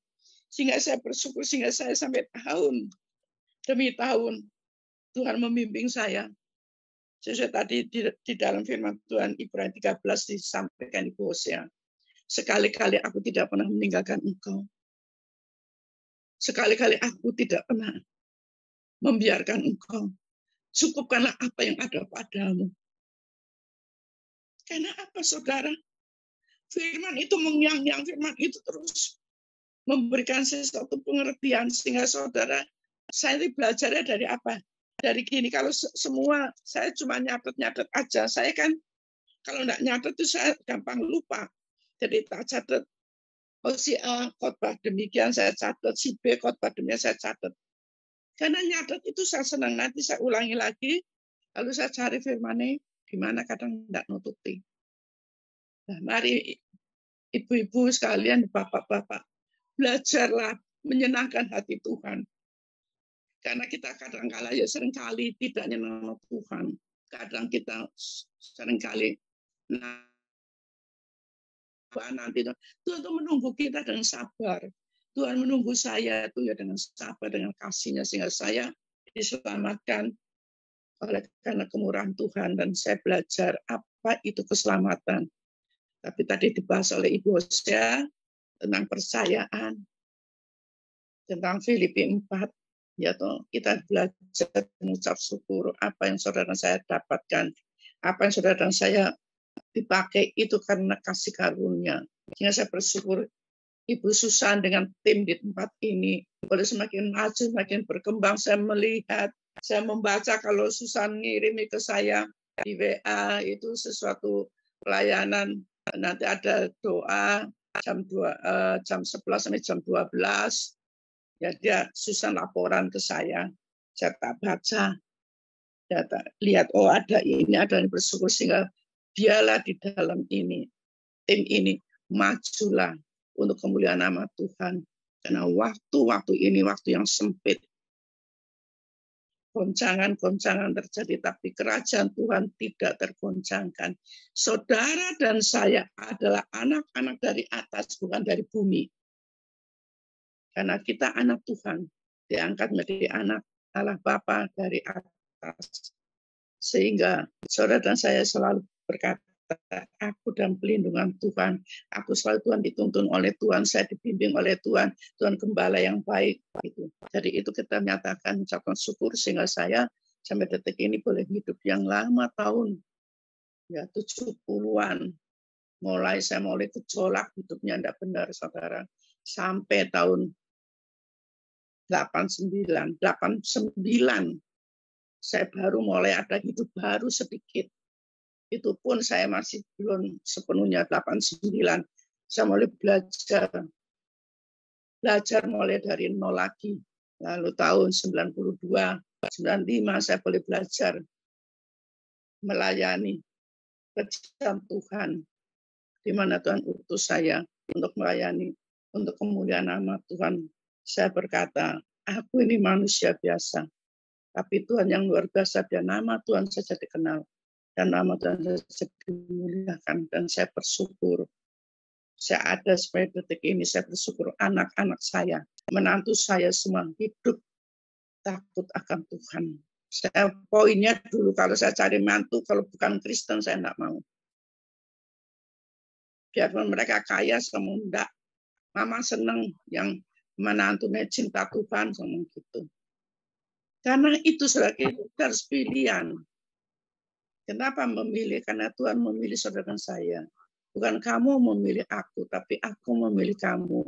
Sehingga saya bersyukur, sehingga saya sampai tahun demi tahun Tuhan membimbing saya. Sesuai tadi di dalam firman Tuhan Ibrani 13 disampaikan Ibu Hosea. Sekali-kali aku tidak pernah meninggalkan engkau. Sekali-kali aku tidak pernah membiarkan engkau. Cukupkanlah apa yang ada padamu. Karena apa, saudara? Firman itu mengyang-yang, firman itu terus memberikan sesuatu pengertian. Sehingga saudara, saya belajarnya dari apa? Dari gini, kalau semua saya cuma nyatet-nyatet aja. Saya kan, kalau enggak nyatet itu saya gampang lupa. Jadi tak catat. Oh si A khotbah demikian saya catat, si B khotbah demikian saya catat. Karena nyatet itu saya senang, nanti saya ulangi lagi, lalu saya cari firman-nya di mana, kadang enggak nututi. Nah, mari ibu-ibu sekalian, bapak-bapak, belajarlah menyenangkan hati Tuhan. Karena kita kadang-kala ya seringkali tidak nyenang Tuhan. Kadang kita seringkali nanti Tuhan itu menunggu kita dengan sabar. Tuhan menunggu saya itu ya dengan sabar, dengan kasih-Nya, sehingga saya diselamatkan oleh karena kemurahan Tuhan, dan saya belajar apa itu keselamatan. Tapi tadi dibahas oleh Ibu Hosea tentang percayaan, tentang Filipi 4, ya toh, kita belajar mengucap syukur apa yang saudara saya dapatkan, apa yang saudara saya dipakai itu karena kasih karunia. Sehingga saya bersyukur Ibu Susan dengan tim di tempat ini boleh semakin maju, semakin berkembang. Saya melihat, saya membaca kalau Susan ngirimi ke saya di WA itu sesuatu pelayanan, nanti ada doa jam 11 sampai jam 12. Ya, dia Susan laporan ke saya tak baca, ya tak lihat, oh ada ini, ada yang bersyukur, sehingga dialah di dalam ini, tim ini majulah untuk kemuliaan nama Tuhan. Karena waktu ini waktu yang sempit. Goncangan-goncangan terjadi, tapi kerajaan Tuhan tidak tergoncangkan. Saudara dan saya adalah anak-anak dari atas, bukan dari bumi. Karena kita anak Tuhan, diangkat menjadi anak Allah Bapa dari atas. Sehingga saudara dan saya selalu berkata, aku dalam pelindungan Tuhan, aku selalu Tuhan dituntun oleh Tuhan, saya dibimbing oleh Tuhan, Tuhan gembala yang baik. Itu. Jadi itu kita nyatakan, ucapkan syukur, sehingga saya sampai detik ini boleh hidup yang lama tahun, ya 70-an. Saya mulai gejolak hidupnya tidak benar, saudara, sampai tahun 89 saya baru mulai ada hidup baru sedikit. Itu pun saya masih belum sepenuhnya 89. Saya mulai belajar mulai dari nol lagi. Lalu tahun 92, 95 saya boleh belajar melayani kerjaan Tuhan, di mana Tuhan utus saya untuk melayani, untuk kemuliaan nama Tuhan. Saya berkata, aku ini manusia biasa, tapi Tuhan yang luar biasa, dan nama Tuhan saja dikenal. Dan nama Tuhan saja dimuliakan, dan saya bersyukur. Saya ada sampai detik ini, saya bersyukur anak-anak saya, menantu saya semua hidup takut akan Tuhan. Saya poinnya dulu, kalau saya cari mantu, kalau bukan Kristen, saya tidak mau. Biarpun mereka kaya, semua enggak. Mama senang yang menantunya cinta Tuhan, sama gitu. Karena itu sebagai harus pilihan. Kenapa memilih? Karena Tuhan memilih saudara dan saya. Bukan kamu memilih aku, tapi aku memilih kamu.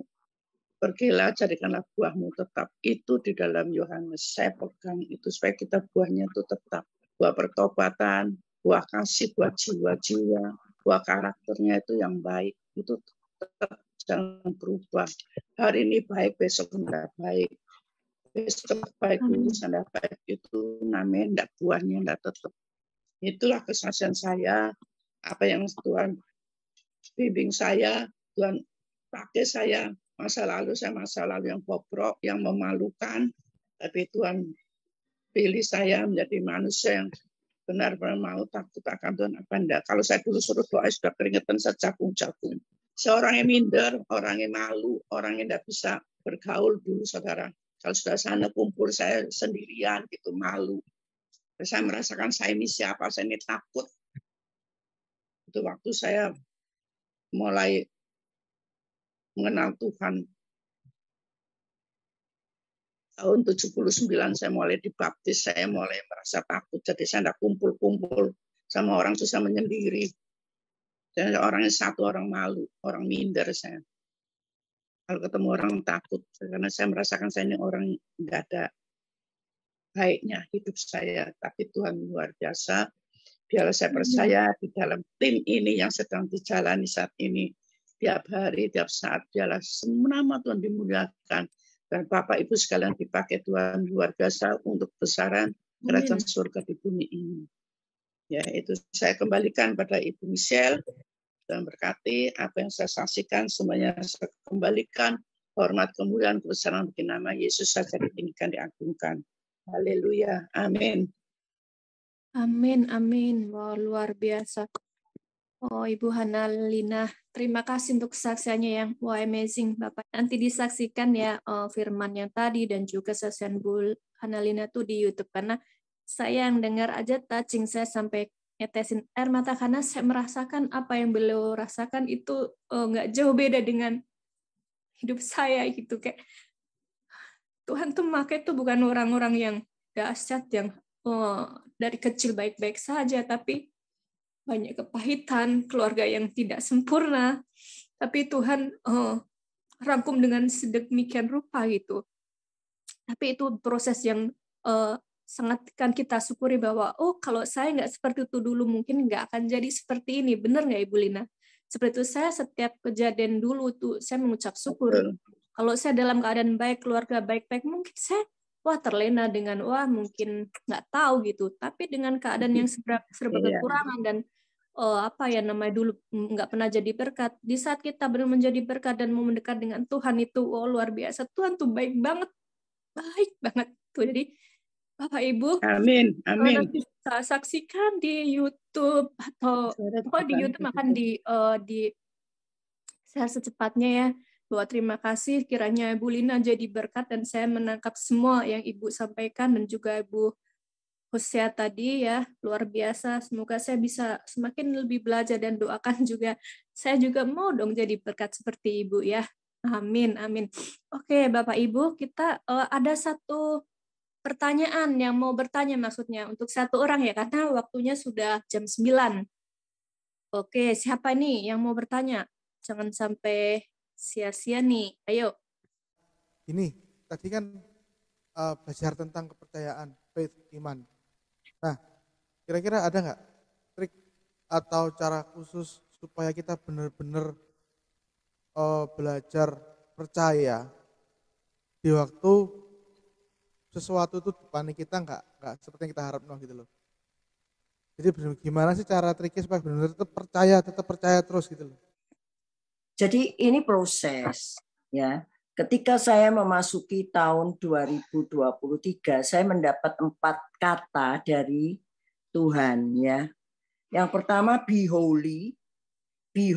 Pergilah, jadikanlah buahmu tetap. Itu di dalam Yohanes. Saya pegang itu supaya kita buahnya itu tetap. Buah pertobatan, buah kasih, buah jiwa-jiwa, buah karakternya itu yang baik. Itu tetap jangan berubah. Hari ini baik, besok enggak baik. Besok baik, enggak baik. Itu namanya enggak, buahnya enggak tetap. Itulah kesaksian saya, apa yang Tuhan bimbing saya, Tuhan pakai saya. Masa lalu yang bobrok, yang memalukan, tapi Tuhan pilih saya menjadi manusia yang benar-benar mau takut akan Tuhan apa enggak. Kalau saya dulu suruh doa sudah keringetan sejagung-jagung. Seorang yang minder, orang yang malu, orang yang tidak bisa bergaul dulu, saudara. Kalau sudah sana kumpul saya sendirian, gitu malu. Saya merasakan saya ini siapa, saya ini takut. Itu waktu saya mulai mengenal Tuhan. Tahun 79 saya mulai dibaptis, saya mulai merasa takut. Jadi saya tidak kumpul-kumpul sama orang, susah menyendiri. Dan orangnya satu, orang malu, orang minder saya. Kalau ketemu orang takut, karena saya merasakan saya ini orang nggak ada baiknya hidup saya. Tapi Tuhan luar biasa. Biarlah saya percaya di dalam tim ini yang sedang dijalani saat ini. Tiap hari, tiap saat, biarlah nama Tuhan dimuliakan. Dan Bapak Ibu sekalian dipakai Tuhan luar biasa untuk besaran kerajaan surga di bumi ini. Ya, itu saya kembalikan pada Ibu Michelle. Dan berkati apa yang saya saksikan, semuanya saya kembalikan. Hormat, kemuliaan, kebesaran bagi nama Yesus saja ditinggikan, diagungkan. Haleluya. Amin. Amin, amin. Wow, luar biasa. Oh, Ibu Hanalina, terima kasih untuk kesaksiannya yang amazing, Bapak. Nanti disaksikan ya firman yang tadi dan juga kesaksian Bu Hanalina tuh di YouTube, karena saya yang dengar aja touching, saya sampai ngetesin air mata karena saya merasakan apa yang beliau rasakan itu nggak jauh beda dengan hidup saya gitu. Kayak Tuhan tuh pakai tuh bukan orang-orang yang dahsyat yang dari kecil baik-baik saja, tapi banyak kepahitan, keluarga yang tidak sempurna, tapi Tuhan rangkum dengan sedemikian rupa gitu. Tapi itu proses yang sangat kan kita syukuri bahwa kalau saya nggak seperti itu dulu mungkin nggak akan jadi seperti ini. Benar nggak Ibu Lina? Seperti itu saya setiap kejadian dulu tuh saya mengucap syukur. Kalau saya dalam keadaan baik, keluarga baik-baik, mungkin saya terlena dengan mungkin nggak tahu gitu. Tapi dengan keadaan yang serba kekurangan dan dulu nggak pernah jadi berkat. Di saat kita benar menjadi berkat dan mau mendekat dengan Tuhan itu luar biasa. Tuhan tuh baik banget tuh. Jadi Bapak Ibu, amin. Nanti bisa saksikan di YouTube atau di YouTube akan di share secepatnya ya. Bahwa terima kasih kiranya Ibu Lina jadi berkat dan saya menangkap semua yang Ibu sampaikan dan juga Ibu Hosea tadi ya, luar biasa. Semoga saya bisa semakin lebih belajar dan doakan juga. Saya juga mau dong jadi berkat seperti Ibu ya. Amin, amin. Oke, Bapak Ibu, kita ada satu pertanyaan yang mau bertanya maksudnya untuk satu orang ya, karena waktunya sudah jam 9. Oke, siapa nih yang mau bertanya? Jangan sampai sia-sia nih. Ayo. Ini, tadi kan belajar tentang kepercayaan, faith, iman. Nah, kira-kira ada nggak trik atau cara khusus supaya kita benar-benar belajar percaya di waktu sesuatu itu depan kita nggak seperti yang kita harapkan gitu loh. Jadi gimana sih cara triknya supaya benar-benar tetap percaya terus gitu loh. Jadi ini proses ya. Ketika saya memasuki tahun 2023, saya mendapat 4 kata dari Tuhan ya. Yang pertama be holy, be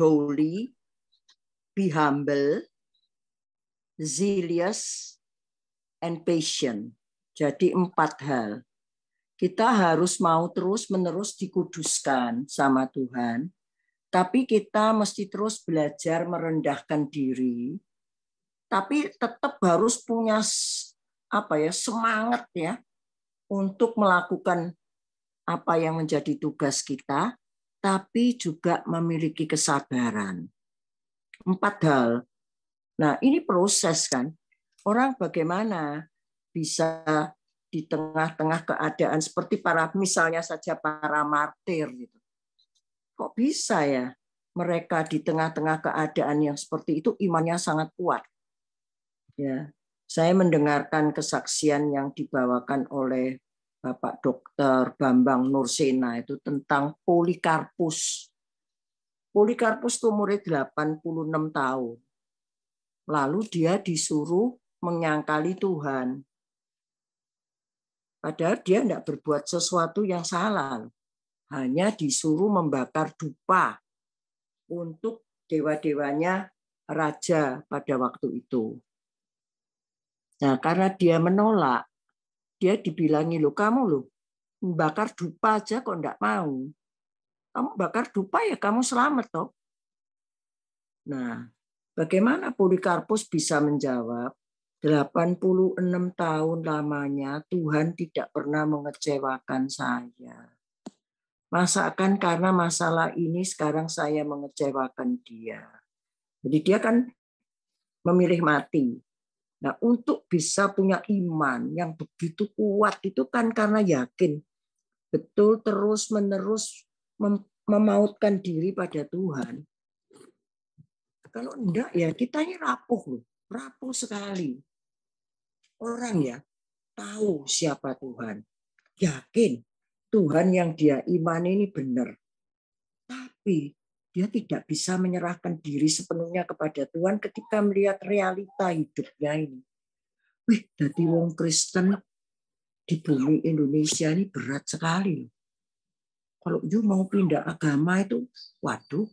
humble, zealous, and patient. Jadi 4 hal. Kita harus mau terus-menerus dikuduskan sama Tuhan, tapi kita mesti terus belajar merendahkan diri. Tapi tetap harus punya semangat ya untuk melakukan apa yang menjadi tugas kita, tapi juga memiliki kesabaran. 4 hal. Nah, ini proses kan. Orang bagaimana bisa di tengah-tengah keadaan seperti misalnya saja para martir gitu. Kok bisa ya mereka di tengah-tengah keadaan yang seperti itu imannya sangat kuat. Ya, saya mendengarkan kesaksian yang dibawakan oleh Bapak Dr. Bambang Nursena itu tentang Polikarpus. Polikarpus itu umurnya 86 tahun. Lalu dia disuruh menyangkali Tuhan. Padahal dia tidak berbuat sesuatu yang salah. Hanya disuruh membakar dupa untuk dewa-dewanya raja pada waktu itu. Nah, karena dia menolak, dia dibilangi, kamu membakar dupa aja kok enggak mau. Kamu bakar dupa ya kamu selamat toh. Nah, bagaimana Polikarpus bisa menjawab? 86 tahun lamanya Tuhan tidak pernah mengecewakan saya. Masakan karena masalah ini sekarang saya mengecewakan dia. Jadi dia kan memilih mati. Nah, untuk bisa punya iman yang begitu kuat itu kan karena yakin betul terus-menerus memautkan diri pada Tuhan. Kalau enggak ya kita ini rapuh loh, rapuh sekali. Orang ya tahu siapa Tuhan, yakin Tuhan yang dia imani ini benar. Tapi dia tidak bisa menyerahkan diri sepenuhnya kepada Tuhan ketika melihat realita hidupnya ini. Wih, jadi wong Kristen di bumi Indonesia ini berat sekali. Kalau you mau pindah agama itu, waduh,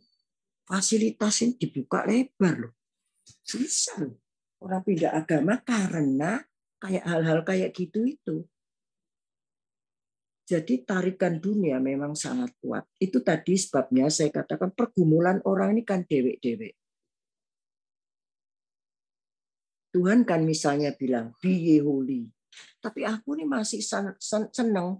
fasilitas ini dibuka lebar loh. Susah loh. Orang pindah agama karena kayak hal-hal kayak gitu itu. Jadi tarikan dunia memang sangat kuat. Itu tadi sebabnya saya katakan pergumulan orang ini kan dewek-dewek. Tuhan kan misalnya bilang, be ye holy. Tapi aku nih masih seneng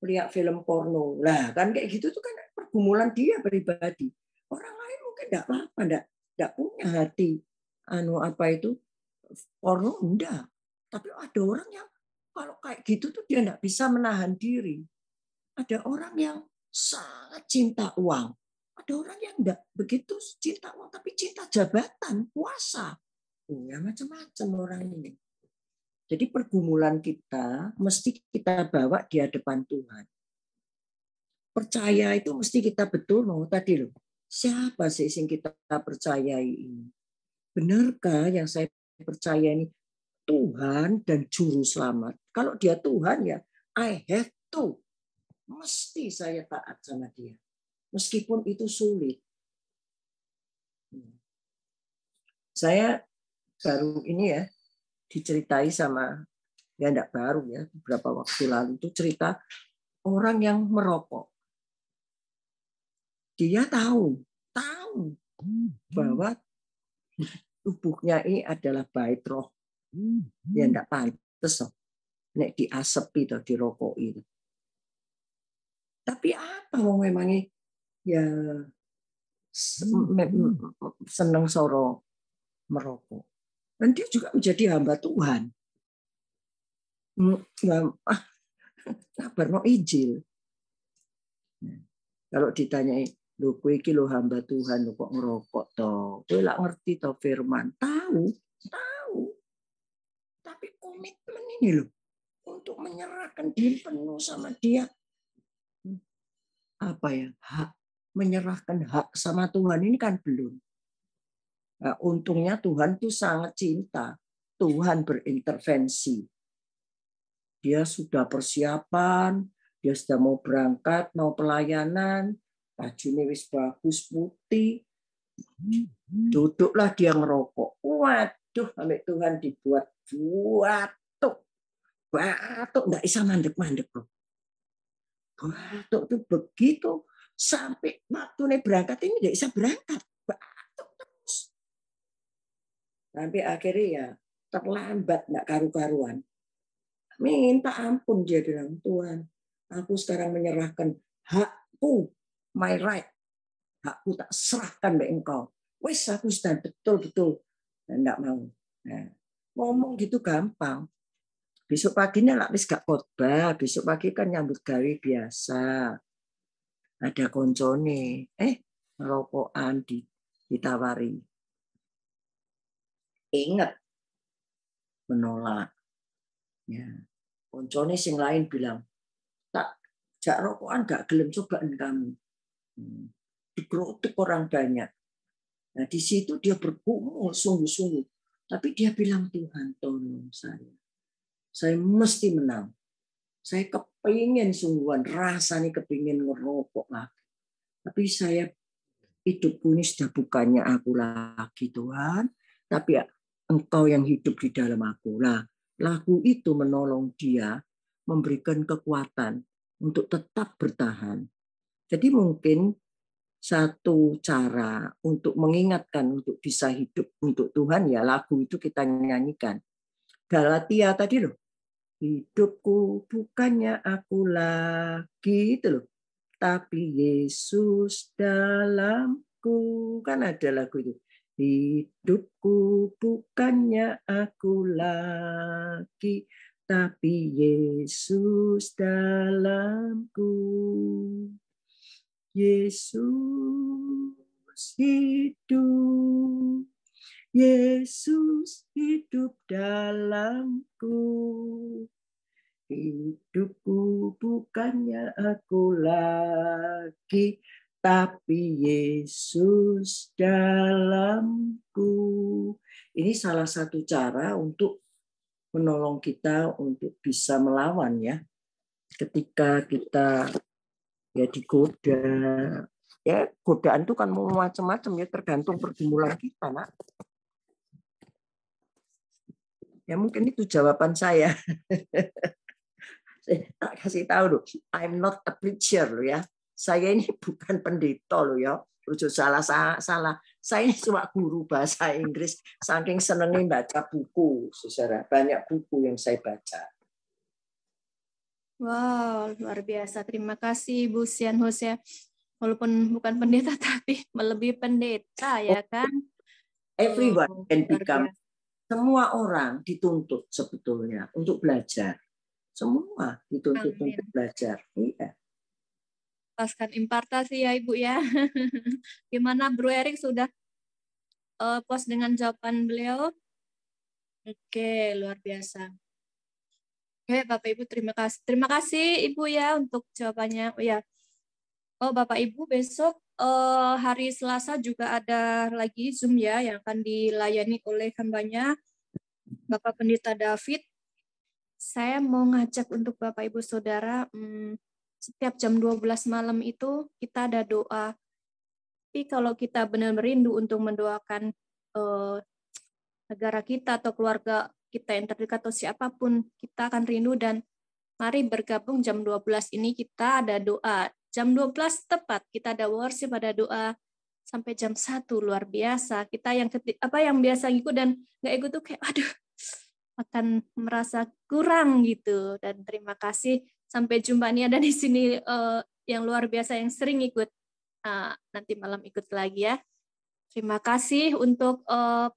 lihat film porno. Lah kan kayak gitu tuh kan pergumulan dia pribadi. Orang lain mungkin enggak apa-apa, enggak punya hati porno enggak. Tapi ada orang yang kalau kayak gitu tuh dia enggak bisa menahan diri. Ada orang yang sangat cinta uang. Ada orang yang enggak begitu cinta uang tapi cinta jabatan, kuasa. Ya macam-macam orang ini. Jadi pergumulan kita mesti kita bawa di hadapan Tuhan. Percaya itu mesti kita betul mau tadi loh. Siapa sih yang kita percayai ini? Benarkah yang saya percaya ini Tuhan dan juru selamat? Kalau dia Tuhan ya I have to. Mesti saya taat sama dia. Meskipun itu sulit. Saya baru ini ya diceritai sama ya enggak baru ya beberapa waktu lalu itu cerita orang yang merokok. Dia tahu bahwa tubuhnya ini adalah bait roh. Ya enggak pantas loh. Nek diasepi atau dirokoi. Tapi apa wong memangnya ya seneng soro merokok. Dan dia juga menjadi hamba Tuhan. Kabar no Injil. Kalau ditanyai, lho kowe iki lho hamba Tuhan kok ngerokok toh. Kowe lak ngerti toh firman? Tahu. Tapi komitmen ini loh untuk menyerahkan diri penuh sama dia. Hak menyerahkan hak sama Tuhan ini kan belum. Nah, untungnya Tuhan tuh sangat cinta. Tuhan berintervensi. Dia sudah persiapan, dia sudah mau berangkat, mau pelayanan, bajunya wis bagus putih. Duduklah dia ngerokok. Waduh, sampai Tuhan dibuat batuk nggak bisa mandek-mandek loh. Batuk tuh begitu sampai waktunya berangkat ini nggak bisa berangkat. Batuk terus. Sampai akhirnya ya terlambat nggak karu-karuan. Minta ampun dia bilang, Tuhan, aku sekarang menyerahkan hakku, my right. Hakku tak serahkan ke engkau. Wes aku sudah betul-betul enggak mau. Nah, ngomong gitu gampang. Besok paginya lah wis gak khotbah, besok pagi kan nyambut gawe biasa. Ada koncone, ngerokokan ditawari. Ingat menolak. Ya. Koncone sing lain bilang, tak jak rokokan gak gelem cobaan kamu. digerotik orang banyak. Nah, di situ dia bergumul sungguh-sungguh. Tapi dia bilang, Tuhan tolong saya. Saya mesti menang. Saya kepingin sungguhan, rasanya kepingin ngerokok lagi. Tapi saya, hidupku ini sudah bukannya aku lagi Tuhan, tapi Engkau yang hidup di dalam aku. Nah, lagu itu menolong dia, memberikan kekuatan untuk tetap bertahan. Jadi mungkin satu cara untuk mengingatkan untuk bisa hidup untuk Tuhan, ya lagu itu kita nyanyikan. Galatia tadi loh, hidupku bukannya aku lagi, itu loh, tapi Yesus dalamku. Kan ada lagu itu. Hidupku bukannya aku lagi, tapi Yesus dalamku. Yesus hidup, Yesus hidup dalamku. Hidupku bukannya aku lagi, tapi Yesus dalamku. Ini salah satu cara untuk menolong kita untuk bisa melawan ya. Ketika kita ya digoda, ya godaan itu kan mau macam-macam ya, tergantung pergumulan kita, nak. Ya mungkin itu jawaban saya. Saya kasih tahu loh, I'm not a preacher loh ya. Saya ini bukan pendeta loh ya. Ojo salah. Saya ini cuma guru bahasa Inggris. Saking senengnya baca buku, saudara. Banyak buku yang saya baca. Wow, luar biasa. Terima kasih Ibu Sian Hosea. Walaupun bukan pendeta, tapi melebihi pendeta ya kan? Everyone can become. Biasa. Semua orang dituntut sebetulnya untuk belajar. Semua dituntut Amin. untuk belajar. Iya. Lepaskan impartasi ya Ibu ya. Gimana Bro Erik sudah puas dengan jawaban beliau? Oke, luar biasa. Oke, Bapak Ibu terima kasih. Terima kasih Ibu ya untuk jawabannya. Oh ya. Oh Bapak Ibu besok hari Selasa juga ada lagi Zoom ya yang akan dilayani oleh hambanya Bapak Pendeta David. Saya mau ngajak untuk Bapak Ibu Saudara setiap jam 12 malam itu kita ada doa. Tapi kalau kita benar-benar rindu untuk mendoakan negara kita atau keluarga kita yang terdekat atau siapapun, kita akan rindu dan mari bergabung jam 12 ini kita ada doa. Jam 12 tepat kita ada worship, ada doa sampai jam 1 luar biasa. Kita yang biasa ikut dan nggak ikut tuh kayak aduh akan merasa kurang gitu. Dan terima kasih sampai jumpa nih ada di sini yang luar biasa yang sering ikut. Nanti malam ikut lagi ya. Terima kasih untuk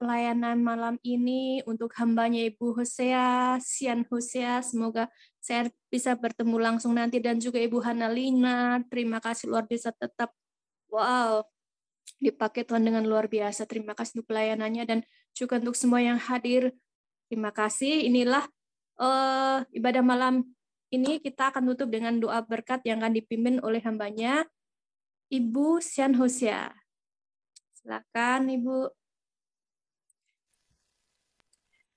pelayanan malam ini, untuk hambanya Ibu Hosea, Sian Hosea. Semoga saya bisa bertemu langsung nanti dan juga Ibu Hanalina. Terima kasih luar biasa tetap. Wow, dipakai Tuhan dengan luar biasa. Terima kasih untuk pelayanannya dan juga untuk semua yang hadir. Terima kasih. Inilah ibadah malam ini kita akan tutup dengan doa berkat yang akan dipimpin oleh hambanya Ibu Sian Hosea. Silakan Ibu.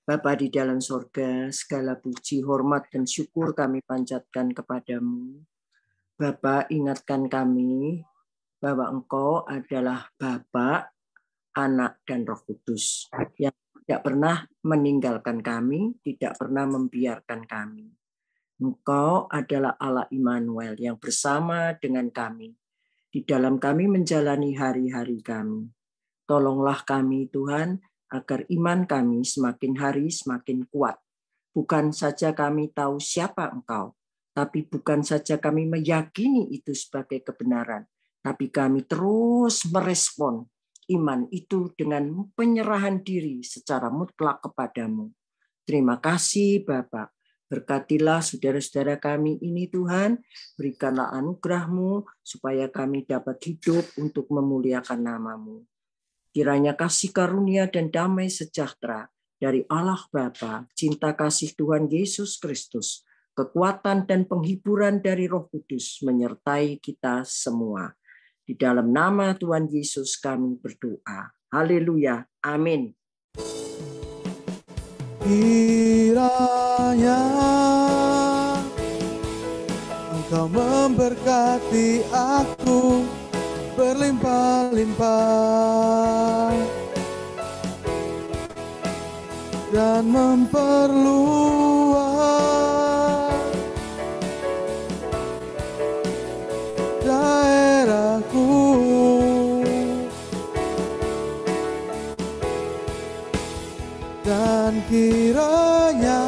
Bapa di dalam sorga, segala puji, hormat, dan syukur kami panjatkan kepadamu. Bapa, ingatkan kami bahwa Engkau adalah Bapa, Anak, dan Roh Kudus yang tidak pernah meninggalkan kami, tidak pernah membiarkan kami. Engkau adalah Allah Immanuel yang bersama dengan kami, di dalam kami menjalani hari-hari kami. Tolonglah kami Tuhan, agar iman kami semakin hari semakin kuat. Bukan saja kami tahu siapa Engkau, tapi bukan saja kami meyakini itu sebagai kebenaran, tapi kami terus merespon iman itu dengan penyerahan diri secara mutlak kepadamu. Terima kasih Bapa. Berkatilah saudara-saudara kami ini Tuhan, berikanlah anugerah-Mu supaya kami dapat hidup untuk memuliakan nama-Mu. Kiranya kasih karunia dan damai sejahtera dari Allah Bapa, cinta kasih Tuhan Yesus Kristus, kekuatan dan penghiburan dari Roh Kudus menyertai kita semua. Di dalam nama Tuhan Yesus kami berdoa. Haleluya. Amin. Kiranya Engkau memberkati aku berlimpah-limpah dan memperluas daerahku, dan kiranya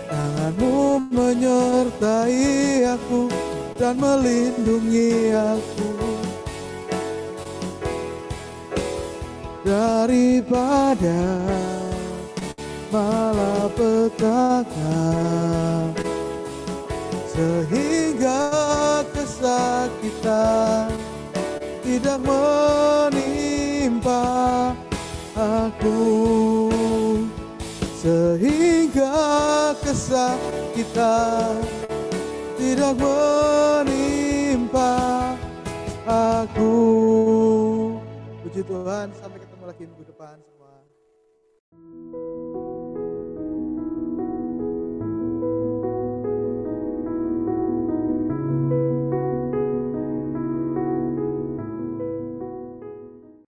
tangan-Mu menyertai aku dan melindungi aku daripada malapetaka, sehingga kesakitan tidak menimpa aku, sehingga kesakitan tidak menimpa aku. Puji Tuhan, sampai ketemu lagi minggu depan semua.